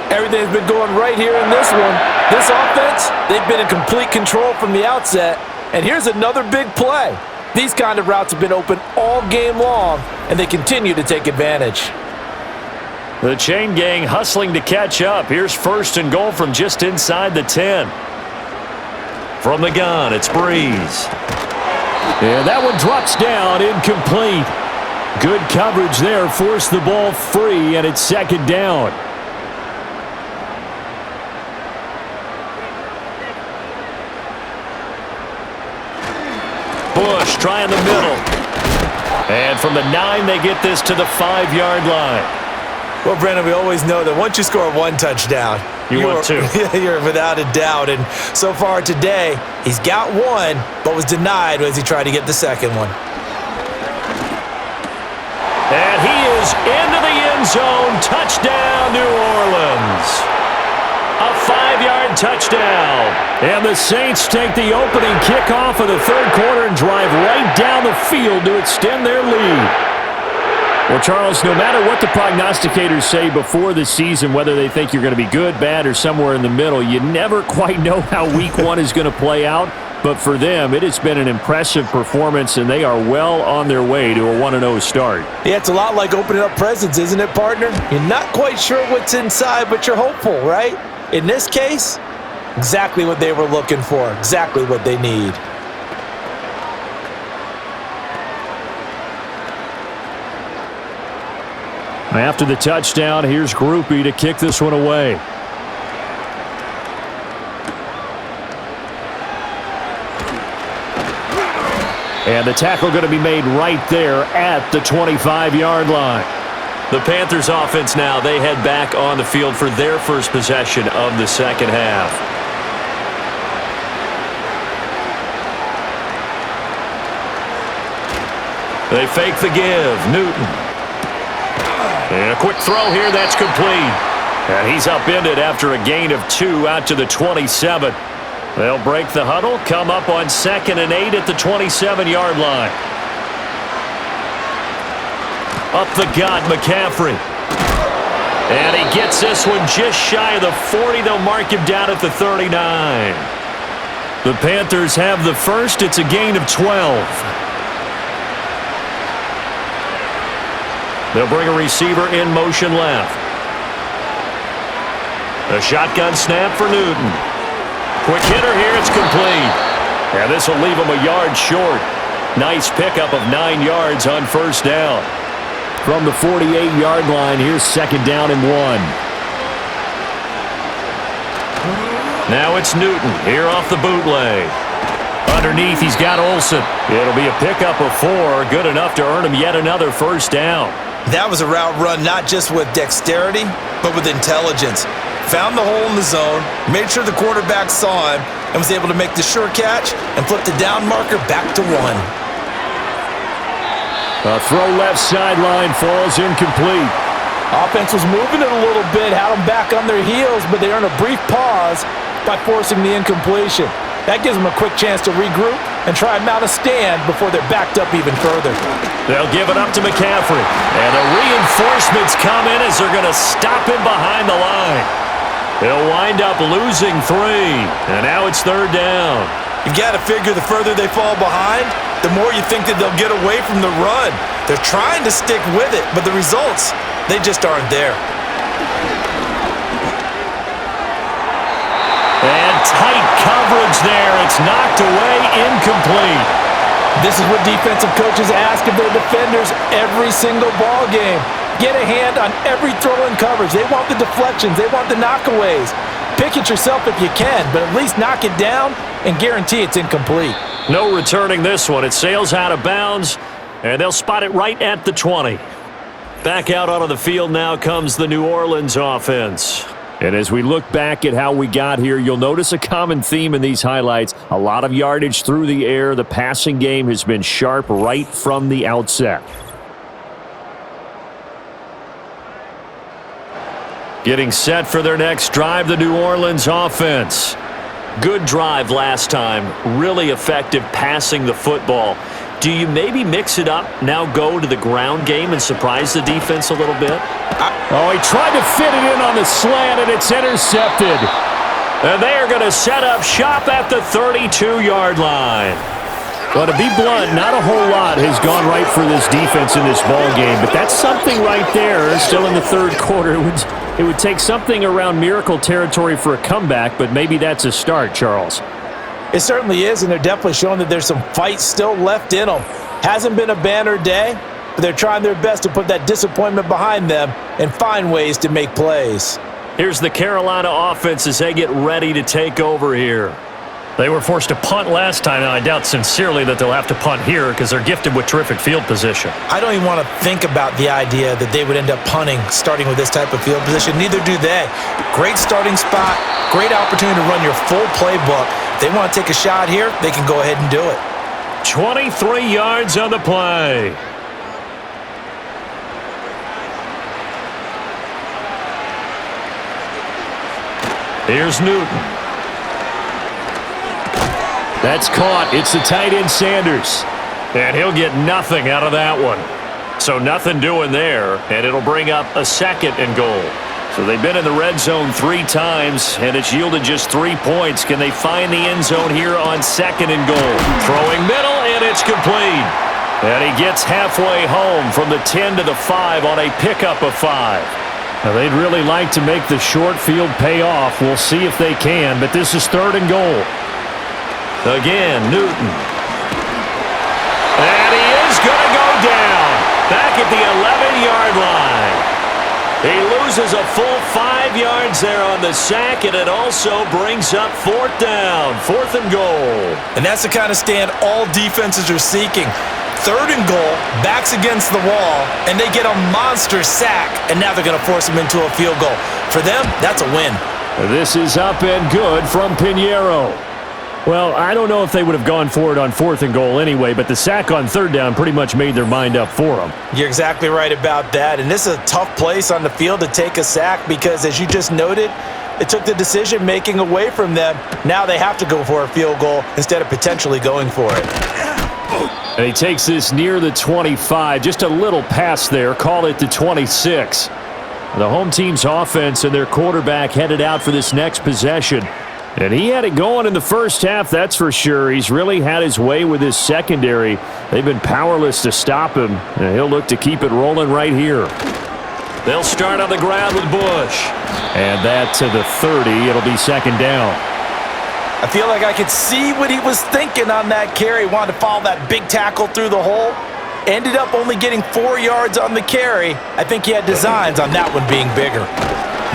Everything's been going right here in this one. This offense, they've been in complete control from the outset. And here's another big play. These kind of routes have been open all game long, and they continue to take advantage. The chain gang hustling to catch up. Here's 1st and goal from just inside the 10. From the gun, it's Breeze. And that one drops down, incomplete. Good coverage there, forced the ball free, and it's 2nd down. Bush trying the middle. And from the 9, they get this to the 5-yard line. Well, Brandon, we always know that once you score 1 touchdown, you want 2. You're without a doubt. And so far today, he's got 1, but was denied as he tried to get the 2nd one. And he is into the end zone. Touchdown, New Orleans. A 5-yard touchdown. And the Saints take the opening kickoff of the 3rd quarter and drive right down the field to extend their lead. Well, Charles, no matter what the prognosticators say before the season, whether they think you're going to be good, bad, or somewhere in the middle, you never quite know how week 1 is going to play out. But for them, it has been an impressive performance, and they are well on their way to a 1-0 start. Yeah, it's a lot like opening up presents, isn't it, partner? You're not quite sure what's inside, but you're hopeful, right? In this case, exactly what they were looking for, exactly what they need. After the touchdown, here's Groupie to kick this one away. And the tackle going to be made right there at the 25-yard line. The Panthers offense now, they head back on the field for their first possession of the 2nd half. They fake the give. Newton. And a quick throw here, that's complete. And he's upended after a gain of 2 out to the 27. They'll break the huddle, come up on 2nd and 8 at the 27-yard line. Up the gut, McCaffrey. And he gets this one just shy of the 40. They'll mark him down at the 39. The Panthers have the first. It's a gain of 12. They'll bring a receiver in motion left. A shotgun snap for Newton. Quick hitter here, it's complete. And this will leave him a yard short. Nice pickup of 9 yards on 1st down. From the 48-yard line, here's 2nd down and 1. Now it's Newton here off the bootleg. Underneath, he's got Olsen. It'll be a pickup of 4, good enough to earn him yet another 1st down. That was a route run not just with dexterity, but with intelligence. Found the hole in the zone, made sure the quarterback saw him, and was able to make the sure catch and flip the down marker back to 1. A throw left sideline falls incomplete. Offense was moving it a little bit, had them back on their heels, but they earned a brief pause by forcing the incompletion. That gives them a quick chance to regroup and try and mount a stand before they're backed up even further. They'll give it up to McCaffrey. And the reinforcements come in as they're going to stop him behind the line. They'll wind up losing 3. And now it's 3rd down. You've got to figure the further they fall behind, the more you think that they'll get away from the run. They're trying to stick with it, but the results, they just aren't there. And tight coverage there. It's knocked away, incomplete. This is what defensive coaches ask of their defenders every single ball game. Get a hand on every throw in coverage. They want the deflections. They want the knockaways. Pick it yourself if you can, but at least knock it down and guarantee it's incomplete. No returning this one. It sails out of bounds, and they'll spot it right at the 20. Back out onto the field now comes the New Orleans offense. And as we look back at how we got here, you'll notice a common theme in these highlights. A lot of yardage through the air. The passing game has been sharp right from the outset. Getting set for their next drive, the New Orleans offense. Good drive last time. Really effective passing the football. Do you maybe mix it up, now go to the ground game and surprise the defense a little bit? Oh, he tried to fit it in on the slant, and it's intercepted. And they are going to set up shop at the 32-yard line. Well, to be blunt, not a whole lot has gone right for this defense in this ball game, but that's something right there. Still in the third quarter, it would take something around miracle territory for a comeback, but maybe that's a start, Charles. It certainly is, and they're definitely showing that there's some fight still left in them. Hasn't been a banner day, but they're trying their best to put that disappointment behind them and find ways to make plays. Here's the Carolina offense as they get ready to take over here. They were forced to punt last time, and I doubt sincerely that they'll have to punt here because they're gifted with terrific field position. I don't even want to think about the idea that they would end up punting starting with this type of field position. Neither do they. Great starting spot, great opportunity to run your full playbook. If they want to take a shot here, they can go ahead and do it. 23 yards on the play. Here's Newton. That's caught. It's the tight end Sanders. And he'll get nothing out of that one. So nothing doing there, and it'll bring up a 2nd and goal. So they've been in the red zone 3 times, and it's yielded just 3 points. Can they find the end zone here on 2nd and goal? Throwing middle, and it's complete. And he gets halfway home from the 10 to the 5 on a pickup of 5. Now, they'd really like to make the short field pay off. We'll see if they can, but this is 3rd and goal. Again, Newton. And he is going to go down back at the 11-yard line. He loses a full 5 yards there on the sack, and it also brings up 4th down, 4th and goal. And that's the kind of stand all defenses are seeking. 3rd and goal, backs against the wall, and they get a monster sack, and now they're going to force them into a field goal. For them, that's a win. This is up and good from Pinheiro. Well, I don't know if they would have gone for it on 4th and goal anyway, but the sack on 3rd down pretty much made their mind up for them. You're exactly right about that, and this is a tough place on the field to take a sack because, as you just noted, it took the decision-making away from them. Now they have to go for a field goal instead of potentially going for it. And he takes this near the 25, just a little pass there, call it the 26. The home team's offense and their quarterback headed out for this next possession. And he had it going in the first half, that's for sure. He's really had his way with his secondary. They've been powerless to stop him, and he'll look to keep it rolling right here. They'll start on the ground with Bush. And that to the 30. It'll be 2nd down. I feel like I could see what he was thinking on that carry. Wanted to follow that big tackle through the hole. Ended up only getting 4 yards on the carry. I think he had designs on that one being bigger.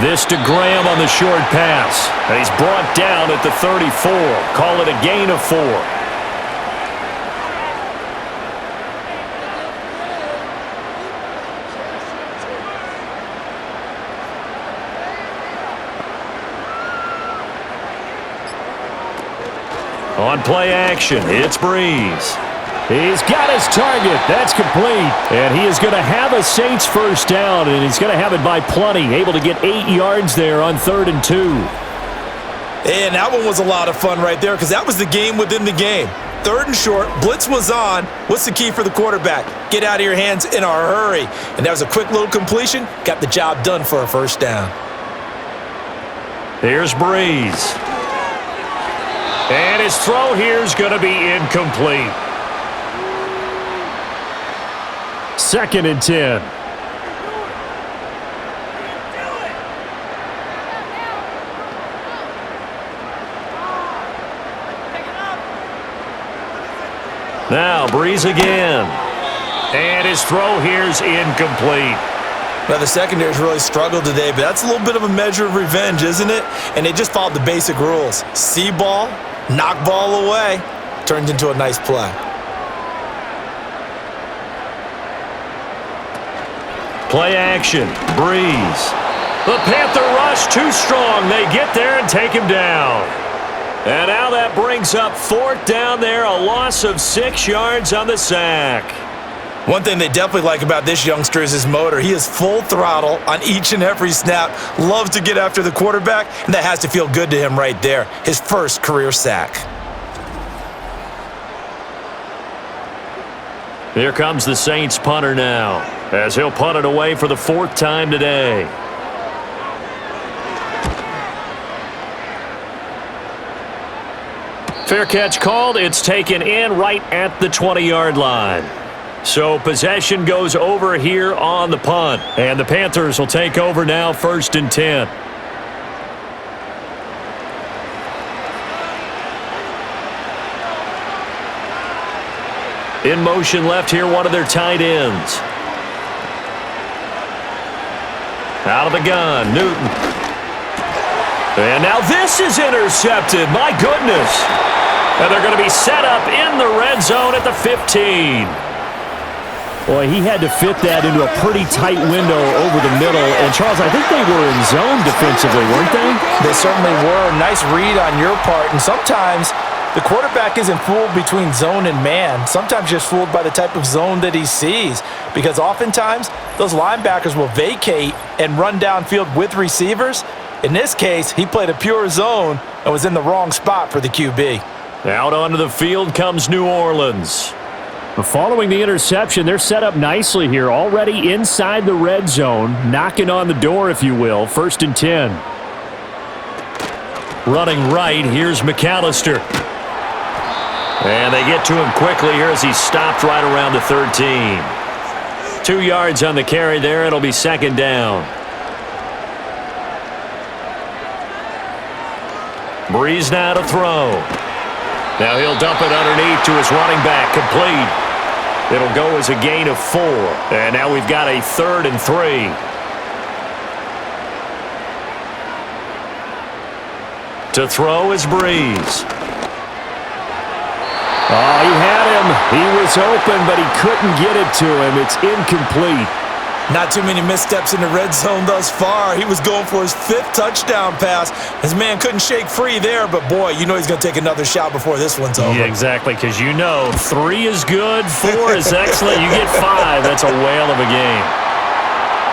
This to Graham on the short pass. And he's brought down at the 34. Call it a gain of 4. On play action, it's Breeze. He's got his target. That's complete. And he is going to have a Saints first down, and he's going to have it by plenty. Able to get 8 yards there on 3rd and 2. And that one was a lot of fun right there because that was the game within the game. 3rd and short, blitz was on. What's the key for the quarterback? Get out of your hands in a hurry. And that was a quick little completion. Got the job done for a first down. Here's Breeze. And his throw here is going to be incomplete. 2nd and 10. Now Breeze again. And his throw here's incomplete. Now, the secondary's really struggled today, but that's a little bit of a measure of revenge, isn't it? And they just followed the basic rules. See ball, knock ball away. Turned into a nice play. Play action. Breeze. The Panther rush too strong. They get there and take him down. And now that brings up 4th down there. A loss of 6 yards on the sack. One thing they definitely like about this youngster is his motor. He is full throttle on each and every snap. Loves to get after the quarterback, and that has to feel good to him right there. His first career sack. Here comes the Saints punter now, as he'll punt it away for the 4th time today. Fair catch called. It's taken in right at the 20-yard line. So possession goes over here on the punt. And the Panthers will take over now, 1st and 10. In motion left here, one of their tight ends. Out of the gun, Newton. And now this is intercepted. My goodness. And they're going to be set up in the red zone at the 15. Boy, he had to fit that into a pretty tight window over the middle. And, Charles, I think they were in zone defensively, weren't they? They certainly were. Nice read on your part. And sometimes the quarterback isn't fooled between zone and man. Sometimes just fooled by the type of zone that he sees. Because oftentimes, those linebackers will vacate and run downfield with receivers. In this case, he played a pure zone and was in the wrong spot for the QB. Out onto the field comes New Orleans. Following the interception, they're set up nicely here, already inside the red zone, knocking on the door, if you will, 1st and 10. Running right, here's McAllister. And they get to him quickly here as he's stopped right around the 13. 2 yards on the carry there. It'll be 2nd down. Breeze now to throw. Now he'll dump it underneath to his running back. Complete. It'll go as a gain of 4. And now we've got a 3rd and 3. To throw is Breeze. Oh, he had him. He was open, but he couldn't get it to him. It's incomplete. Not too many missteps in the red zone thus far. He was going for his 5th touchdown pass. His man couldn't shake free there, but boy, you know he's going to take another shot before this one's over. Yeah, exactly, because you know 3 is good, 4 is excellent. You get 5, that's a whale of a game.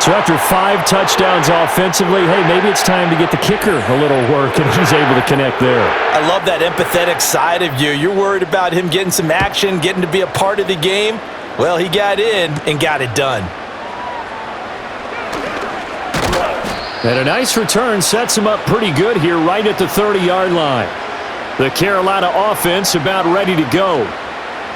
So after 5 touchdowns offensively, hey, maybe it's time to get the kicker a little work, and he's able to connect there. I love that empathetic side of you. You're worried about him getting some action, getting to be a part of the game. Well, he got in and got it done. And a nice return sets him up pretty good here right at the 30-yard line. The Carolina offense about ready to go.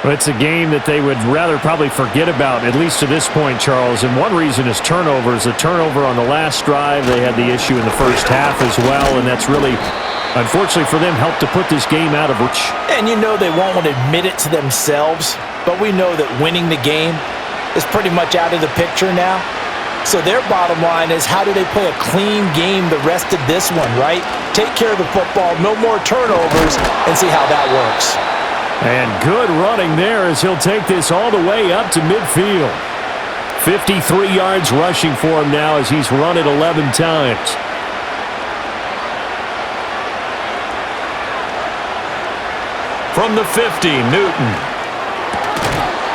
Well, it's a game that they would rather probably forget about, at least to this point, Charles. And one reason is turnovers. A turnover on the last drive. They had the issue in the first half as well, and that's really, unfortunately for them, helped to put this game out of reach. And you know they won't want to admit it to themselves, but we know that winning the game is pretty much out of the picture now. So their bottom line is, how do they play a clean game the rest of this one, right? Take care of the football, no more turnovers, and see how that works. And good running there as he'll take this all the way up to midfield. 53 yards rushing for him now as he's run it 11 times. From the 50, Newton.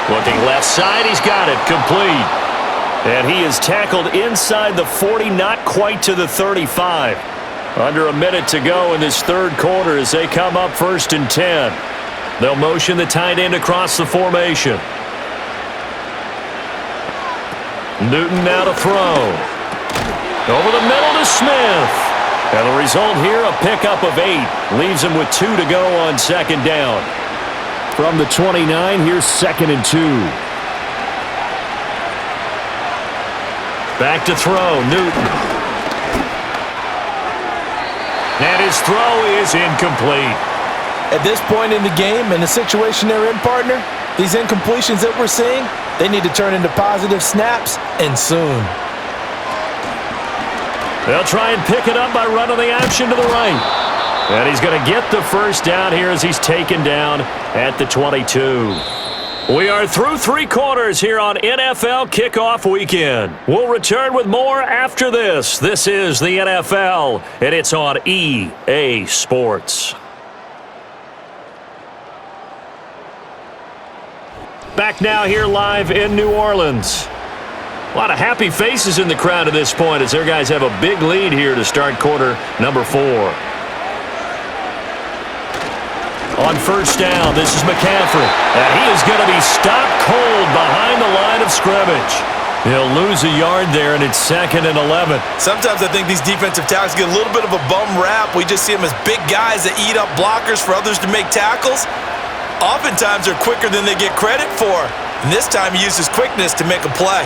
Looking left side, he's got it, complete. And he is tackled inside the 40, not quite to the 35. Under a minute to go in this 3rd quarter as they come up 1st and 10. They'll motion the tight end across the formation. Newton now to throw. Over the middle to Smith. And the result here, a pickup of 8. Leaves him with 2 to go on 2nd down. From the 29, here's 2nd and 2. Back to throw, Newton. And his throw is incomplete. At this point in the game, in the situation they're in, partner, these incompletions that we're seeing, they need to turn into positive snaps, and soon. They'll try and pick it up by running the option to the right. And he's going to get the 1st down here as he's taken down at the 22. We are through 3 quarters here on NFL Kickoff Weekend. We'll return with more after this. This is the NFL, and it's on EA Sports. Back now here live in New Orleans. A lot of happy faces in the crowd at this point as their guys have a big lead here to start quarter number 4. On 1st down, this is McCaffrey. And he is going to be stopped cold behind the line of scrimmage. He'll lose a yard there, and it's 2nd and 11. Sometimes I think these defensive tackles get a little bit of a bum rap. We just see them as big guys that eat up blockers for others to make tackles. Oftentimes, they're quicker than they get credit for. And this time, he used his quickness to make a play.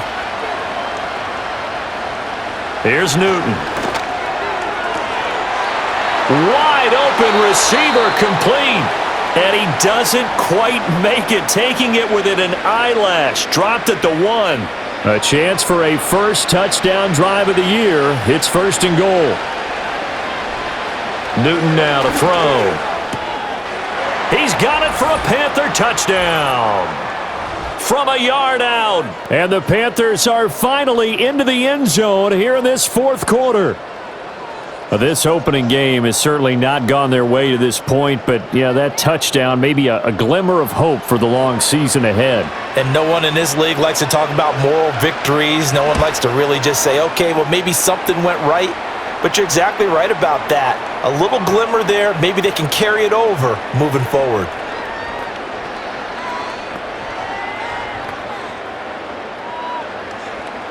Here's Newton. Wide open receiver complete. And he doesn't quite make it, taking it within an eyelash. Dropped at the 1. A chance for a first touchdown drive of the year. It's 1st and goal. Newton now to throw. He's got it for a Panther touchdown. From a yard out. And the Panthers are finally into the end zone here in this 4th quarter. This opening game has certainly not gone their way to this point, but yeah, that touchdown may be a glimmer of hope for the long season ahead. And no one in this league likes to talk about moral victories. No one likes to really just say, okay, well, maybe something went right. But you're exactly right about that. A little glimmer there, maybe they can carry it over moving forward.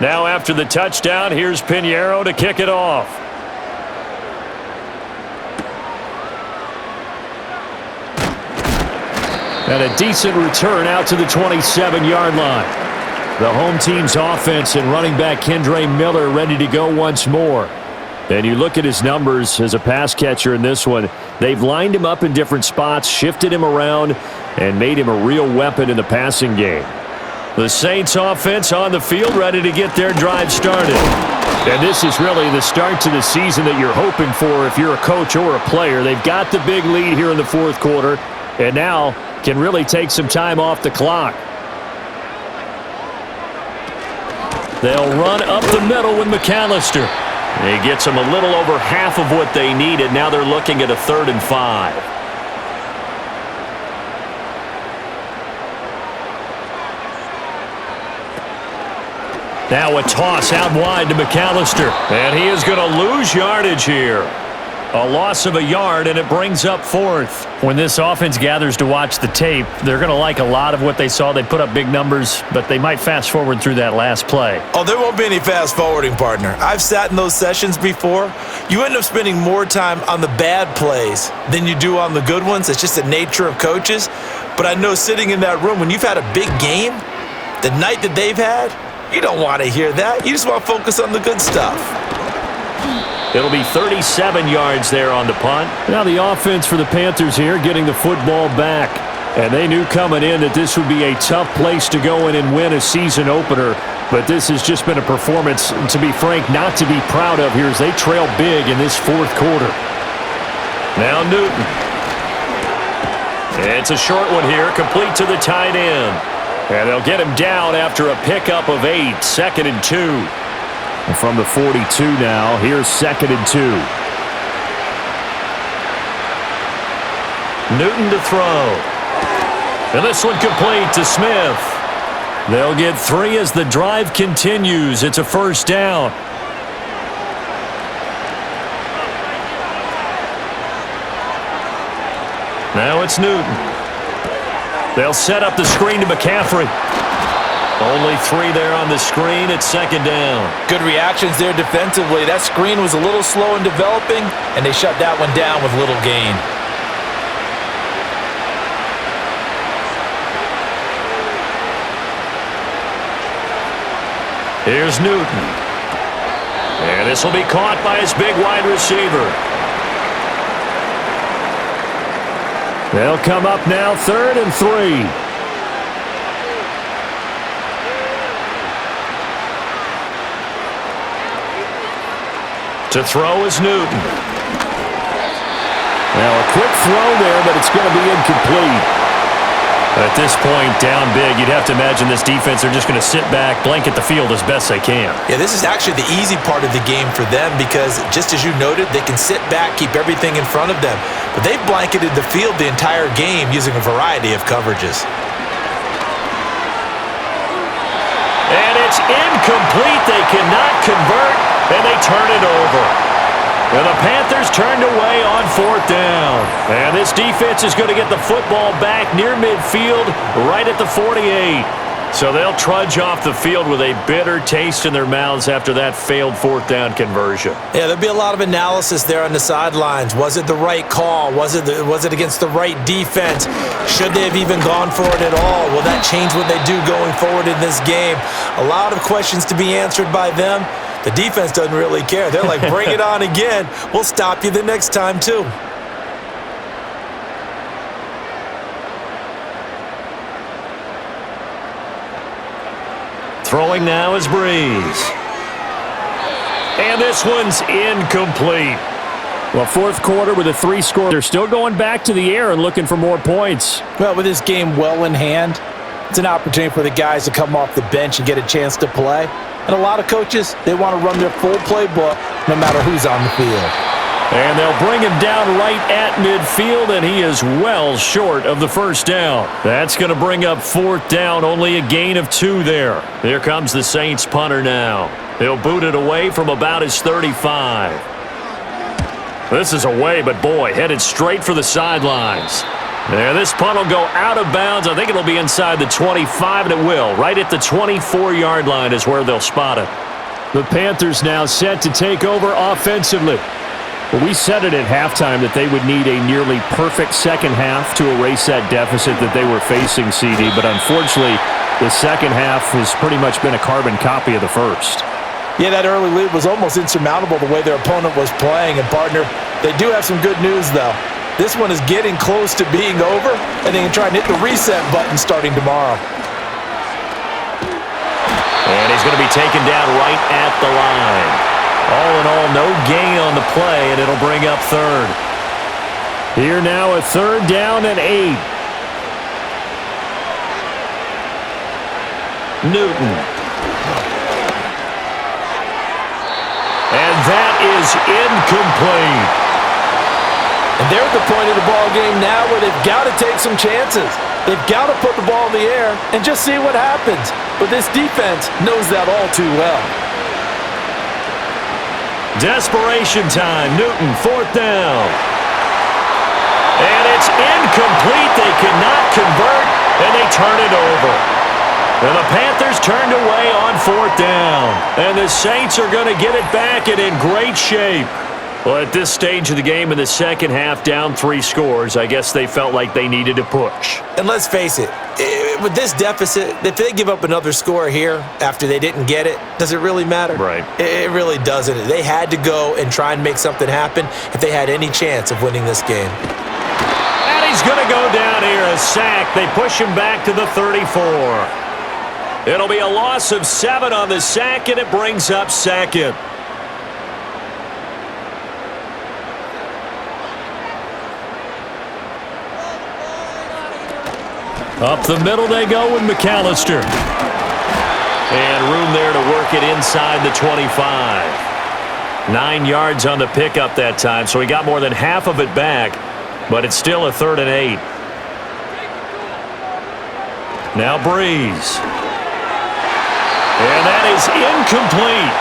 Now after the touchdown, here's Pinheiro to kick it off. And a decent return out to the 27-yard line. The home team's offense and running back Kendre Miller ready to go once more. And you look at his numbers as a pass catcher in this one. They've lined him up in different spots, shifted him around, and made him a real weapon in the passing game. The Saints offense on the field ready to get their drive started. And this is really the start to the season that you're hoping for if you're a coach or a player. They've got the big lead here in the 4th quarter, and now can really take some time off the clock. They'll run up the middle with McAllister. He gets them a little over half of what they needed. Now they're looking at a 3rd and 5. Now a toss out wide to McAllister. And he is going to lose yardage here. A loss of a yard, and it brings up 4th. When this offense gathers to watch the tape, they're going to like a lot of what they saw. They put up big numbers, but they might fast forward through that last play. Oh, there won't be any fast forwarding, partner. I've sat in those sessions before. You end up spending more time on the bad plays than you do on the good ones. It's just the nature of coaches. But I know sitting in that room, when you've had a big game, the night that they've had, you don't want to hear that. You just want to focus on the good stuff. It'll be 37 yards there on the punt. Now the offense for the Panthers here getting the football back. And they knew coming in that this would be a tough place to go in and win a season opener. But this has just been a performance, to be frank, not to be proud of here as they trail big in this 4th quarter. Now Newton. It's a short one here, complete to the tight end. And they'll get him down after a pickup of 8, 2nd and 2. And from the 42 now, here's 2nd and 2. Newton to throw. And this one complete to Smith. They'll get 3 as the drive continues. It's a 1st down. Now it's Newton. They'll set up the screen to McCaffrey. Only 3 there on the screen. It's 2nd down. Good reactions there defensively. That screen was a little slow in developing, and they shut that one down with little gain. Here's Newton. And this will be caught by his big wide receiver. They'll come up now 3rd and 3. To throw is Newton. Now a quick throw there, but it's going to be incomplete. At this point, down big, you'd have to imagine this defense, they're just going to sit back, blanket the field as best they can. Yeah, this is actually the easy part of the game for them because, just as you noted, they can sit back, keep everything in front of them. But they've blanketed the field the entire game using a variety of coverages. And it's incomplete. They cannot convert, and they turn it over. And the Panthers turned away on 4th down. And this defense is going to get the football back near midfield, right at the 48. So they'll trudge off the field with a bitter taste in their mouths after that failed fourth down conversion. Yeah, there'll be a lot of analysis there on the sidelines. Was it the right call? Was it against the right defense? Should they have even gone for it at all? Will that change what they do going forward in this game? A lot of questions to be answered by them. The defense doesn't really care. They're like, bring it on again. We'll stop you the next time, too. Throwing now is Breeze. And this one's incomplete. Well, fourth quarter with a 3-score. They're still going back to the air and looking for more points. Well, with this game well in hand, it's an opportunity for the guys to come off the bench and get a chance to play. And a lot of coaches, they want to run their full playbook no matter who's on the field. And they'll bring him down right at midfield, and he is well short of the first down. That's going to bring up fourth down, only a gain of 2 there. Here comes the Saints punter now. He'll boot it away from about his 35. This is away, but boy, headed straight for the sidelines. There, this punt will go out of bounds. I think it'll be inside the 25, and it will. Right at the 24-yard line is where they'll spot it. The Panthers now set to take over offensively. Well, we said it at halftime that they would need a nearly perfect second half to erase that deficit that they were facing, CD. But unfortunately, the second half has pretty much been a carbon copy of the first. Yeah, that early lead was almost insurmountable the way their opponent was playing. And, partner, they do have some good news, though. This one is getting close to being over, and they can try and hit the reset button starting tomorrow. And he's going to be taken down right at the line. All in all, no gain on the play, and it'll bring up third. Here now, a 3rd down and 8. Newton. And that is incomplete. And they're at the point of the ball game now where they've got to take some chances. They've got to put the ball in the air and just see what happens. But this defense knows that all too well. Desperation time. Newton, 4th down. And it's incomplete. They cannot convert, and they turn it over. And the Panthers turned away on 4th down. And the Saints are going to get it back and in great shape. Well, at this stage of the game in the second half, down 3 scores, I guess they felt like they needed to push. And let's face it, with this deficit, if they give up another score here after they didn't get it, does it really matter? Right. It really doesn't. They had to go and try and make something happen if they had any chance of winning this game. And he's going to go down here, a sack. They push him back to the 34. It'll be a loss of 7 on the sack, and it brings up 2nd. Up the middle they go with McAllister. And room there to work it inside the 25. 9 yards on the pickup that time, so he got more than half of it back, but it's still a 3rd and 8. Now Breeze. And that is incomplete.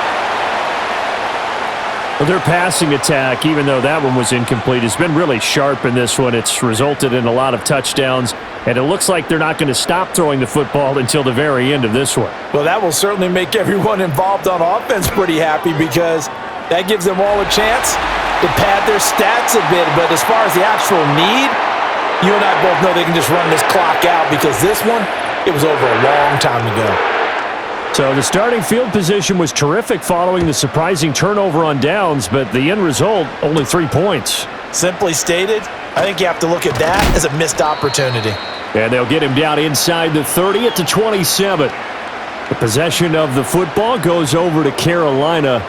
Well, their passing attack, even though that one was incomplete, has been really sharp in this one. It's resulted in a lot of touchdowns, and it looks like they're not going to stop throwing the football until the very end of this one. Well, that will certainly make everyone involved on offense pretty happy because that gives them all a chance to pad their stats a bit. But as far as the actual need, you and I both know they can just run this clock out because this one, it was over a long time ago. So the starting field position was terrific following the surprising turnover on downs, but the end result, only 3 points. Simply stated, I think you have to look at that as a missed opportunity. And they'll get him down inside the 30 at the 27. The possession of the football goes over to Carolina.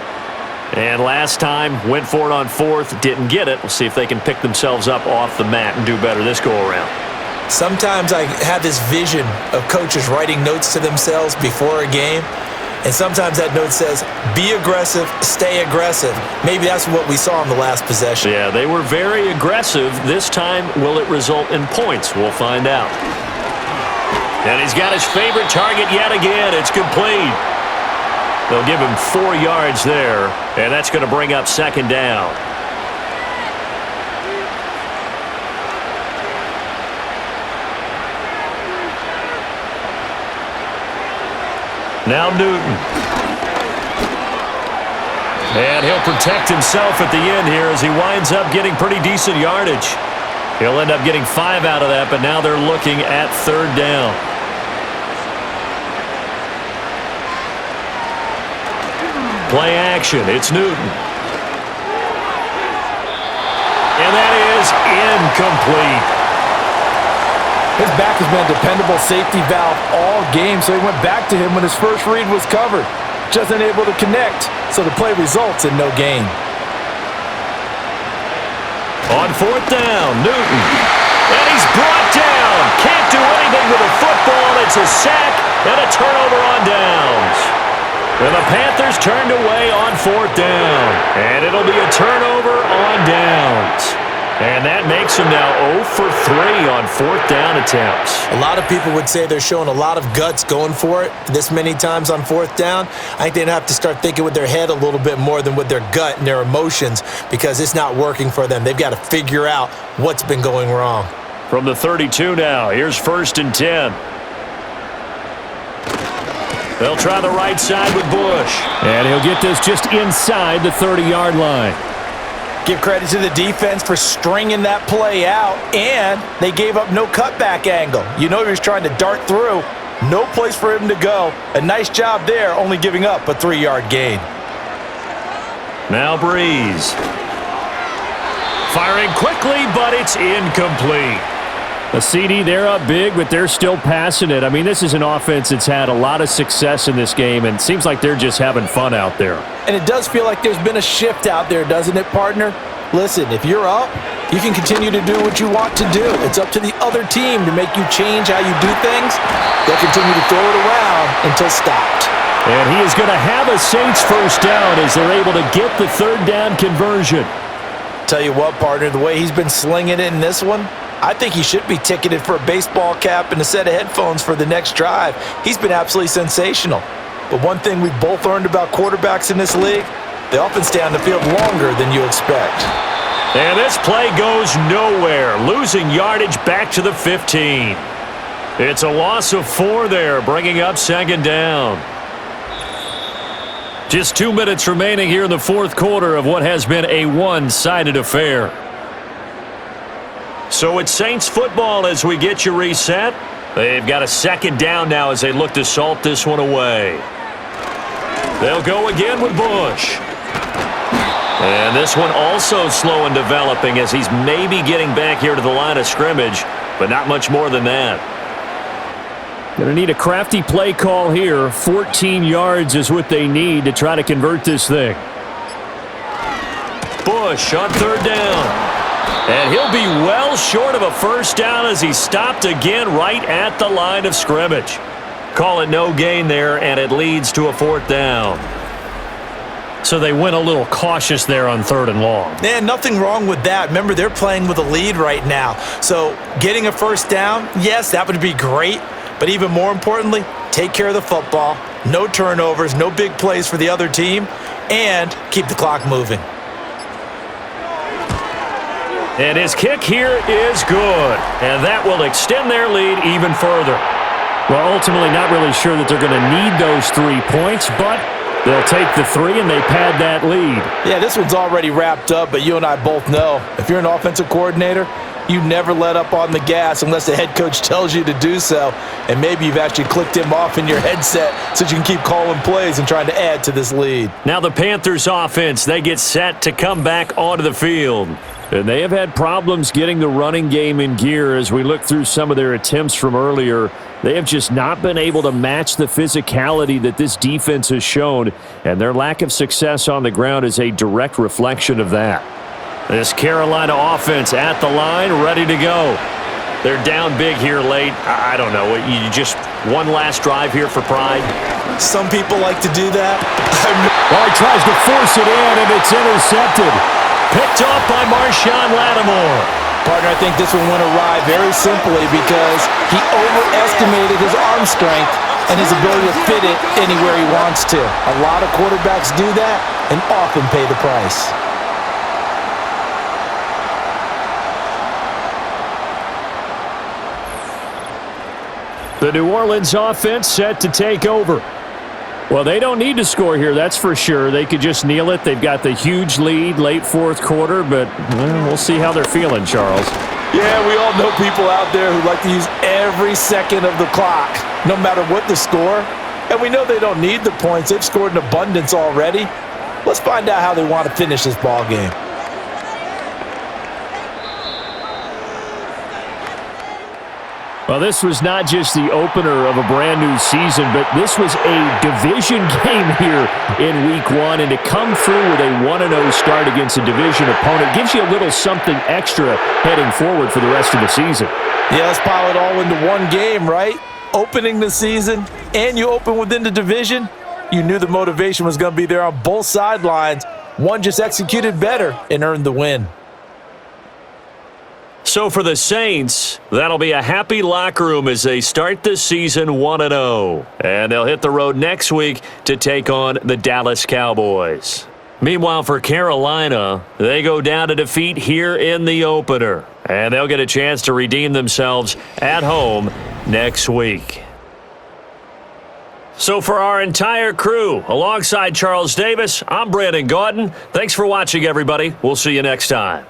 And last time, went for it on 4th, didn't get it. We'll see if they can pick themselves up off the mat and do better this go-around. Sometimes I have this vision of coaches writing notes to themselves before a game, and sometimes that note says, be aggressive, stay aggressive. Maybe that's what we saw in the last possession. Yeah, they were very aggressive. This time, will it result in points? We'll find out. And he's got his favorite target yet again. It's complete. They'll give him 4 yards there, and that's going to bring up 2nd down. Now Newton. And he'll protect himself at the end here as he winds up getting pretty decent yardage. He'll end up getting 5 out of that, but now they're looking at 3rd down. Play action. It's Newton. And that is incomplete. His back has been a dependable safety valve all game, so he went back to him when his first read was covered. Just unable to connect, so the play results in no gain. On 4th down, Newton. And he's brought down. Can't do anything with a football. It's a sack and a turnover on downs. And the Panthers turned away on 4th down. And it'll be a turnover on downs. And that makes them now 0 for 3 on 4th down attempts. A lot of people would say they're showing a lot of guts going for it this many times on 4th down. I think they'd have to start thinking with their head a little bit more than with their gut and their emotions because it's not working for them. They've got to figure out what's been going wrong. From the 32 now, here's 1st and 10. They'll try the right side with Bush. And he'll get this just inside the 30-yard line. Give credit to the defense for stringing that play out, and they gave up no cutback angle. You know he was trying to dart through. No place for him to go. A nice job there, only giving up a 3-yard gain. Now Breeze. Firing quickly, but it's incomplete. A CD, they're up big, but they're still passing it. I mean, this is an offense that's had a lot of success in this game, and it seems like they're just having fun out there. And it does feel like there's been a shift out there, doesn't it, partner? Listen, if you're up, you can continue to do what you want to do. It's up to the other team to make you change how you do things. They'll continue to throw it around until stopped. And he is going to have a Saints 1st down as they're able to get the 3rd down conversion. Tell you what, partner, the way he's been slinging it in this one, I think he should be ticketed for a baseball cap and a set of headphones for the next drive. He's been absolutely sensational. But one thing we've both learned about quarterbacks in this league, they often stay on the field longer than you expect. And this play goes nowhere, losing yardage back to the 15. It's a loss of 4 there, bringing up 2nd down. Just 2 minutes remaining here in the 4th quarter of what has been a one-sided affair. So it's Saints football as we get you reset. They've got a 2nd down now as they look to salt this one away. They'll go again with Bush. And this one also slow in developing as he's maybe getting back here to the line of scrimmage, but not much more than that. Going to need a crafty play call here. 14 yards is what they need to try to convert this thing. Bush on 3rd down. And he'll be well short of a 1st down as he's stopped again right at the line of scrimmage. Call it no gain there, and it leads to a 4th down. So they went a little cautious there on 3rd and long. Yeah, nothing wrong with that. Remember, they're playing with a lead right now. So getting a 1st down, yes, that would be great. But even more importantly, take care of the football. No turnovers, no big plays for the other team, and keep the clock moving. And his kick here is good. And that will extend their lead even further. Well, ultimately not really sure that they're going to need those 3 points, but they'll take the 3 and they pad that lead. Yeah, this one's already wrapped up, but you and I both know if you're an offensive coordinator, you never let up on the gas unless the head coach tells you to do so. And maybe you've actually clicked him off in your headset so you can keep calling plays and trying to add to this lead. Now the Panthers offense, they get set to come back onto the field. And they have had problems getting the running game in gear as we look through some of their attempts from earlier. They have just not been able to match the physicality that this defense has shown, and their lack of success on the ground is a direct reflection of that. This Carolina offense at the line, ready to go. They're down big here late. I don't know. You just one last drive here for pride? Some people like to do that. Well, he tries to force it in, and it's intercepted. Picked off by Marshawn Lattimore. Partner, I think this one went awry very simply because he overestimated his arm strength and his ability to fit it anywhere he wants to. A lot of quarterbacks do that and often pay the price. The New Orleans offense set to take over. Well, they don't need to score here, that's for sure. They could just kneel it. They've got the huge lead late fourth quarter, but we'll see how they're feeling, Charles. Yeah, we all know people out there who like to use every second of the clock, no matter what the score. And we know they don't need the points. They've scored in abundance already. Let's find out how they want to finish this ball game. Well, this was not just the opener of a brand new season, but this was a division game here in week one. And to come through with a 1-0 start against a division opponent gives you a little something extra heading forward for the rest of the season. Yeah, let's pile it all into one game, right? Opening the season, and you open within the division. You knew the motivation was going to be there on both sidelines. One just executed better and earned the win. So for the Saints, that'll be a happy locker room as they start the season 1-0. And they'll hit the road next week to take on the Dallas Cowboys. Meanwhile, for Carolina, they go down to defeat here in the opener. And they'll get a chance to redeem themselves at home next week. So for our entire crew, alongside Charles Davis, I'm Brandon Gaudin. Thanks for watching, everybody. We'll see you next time.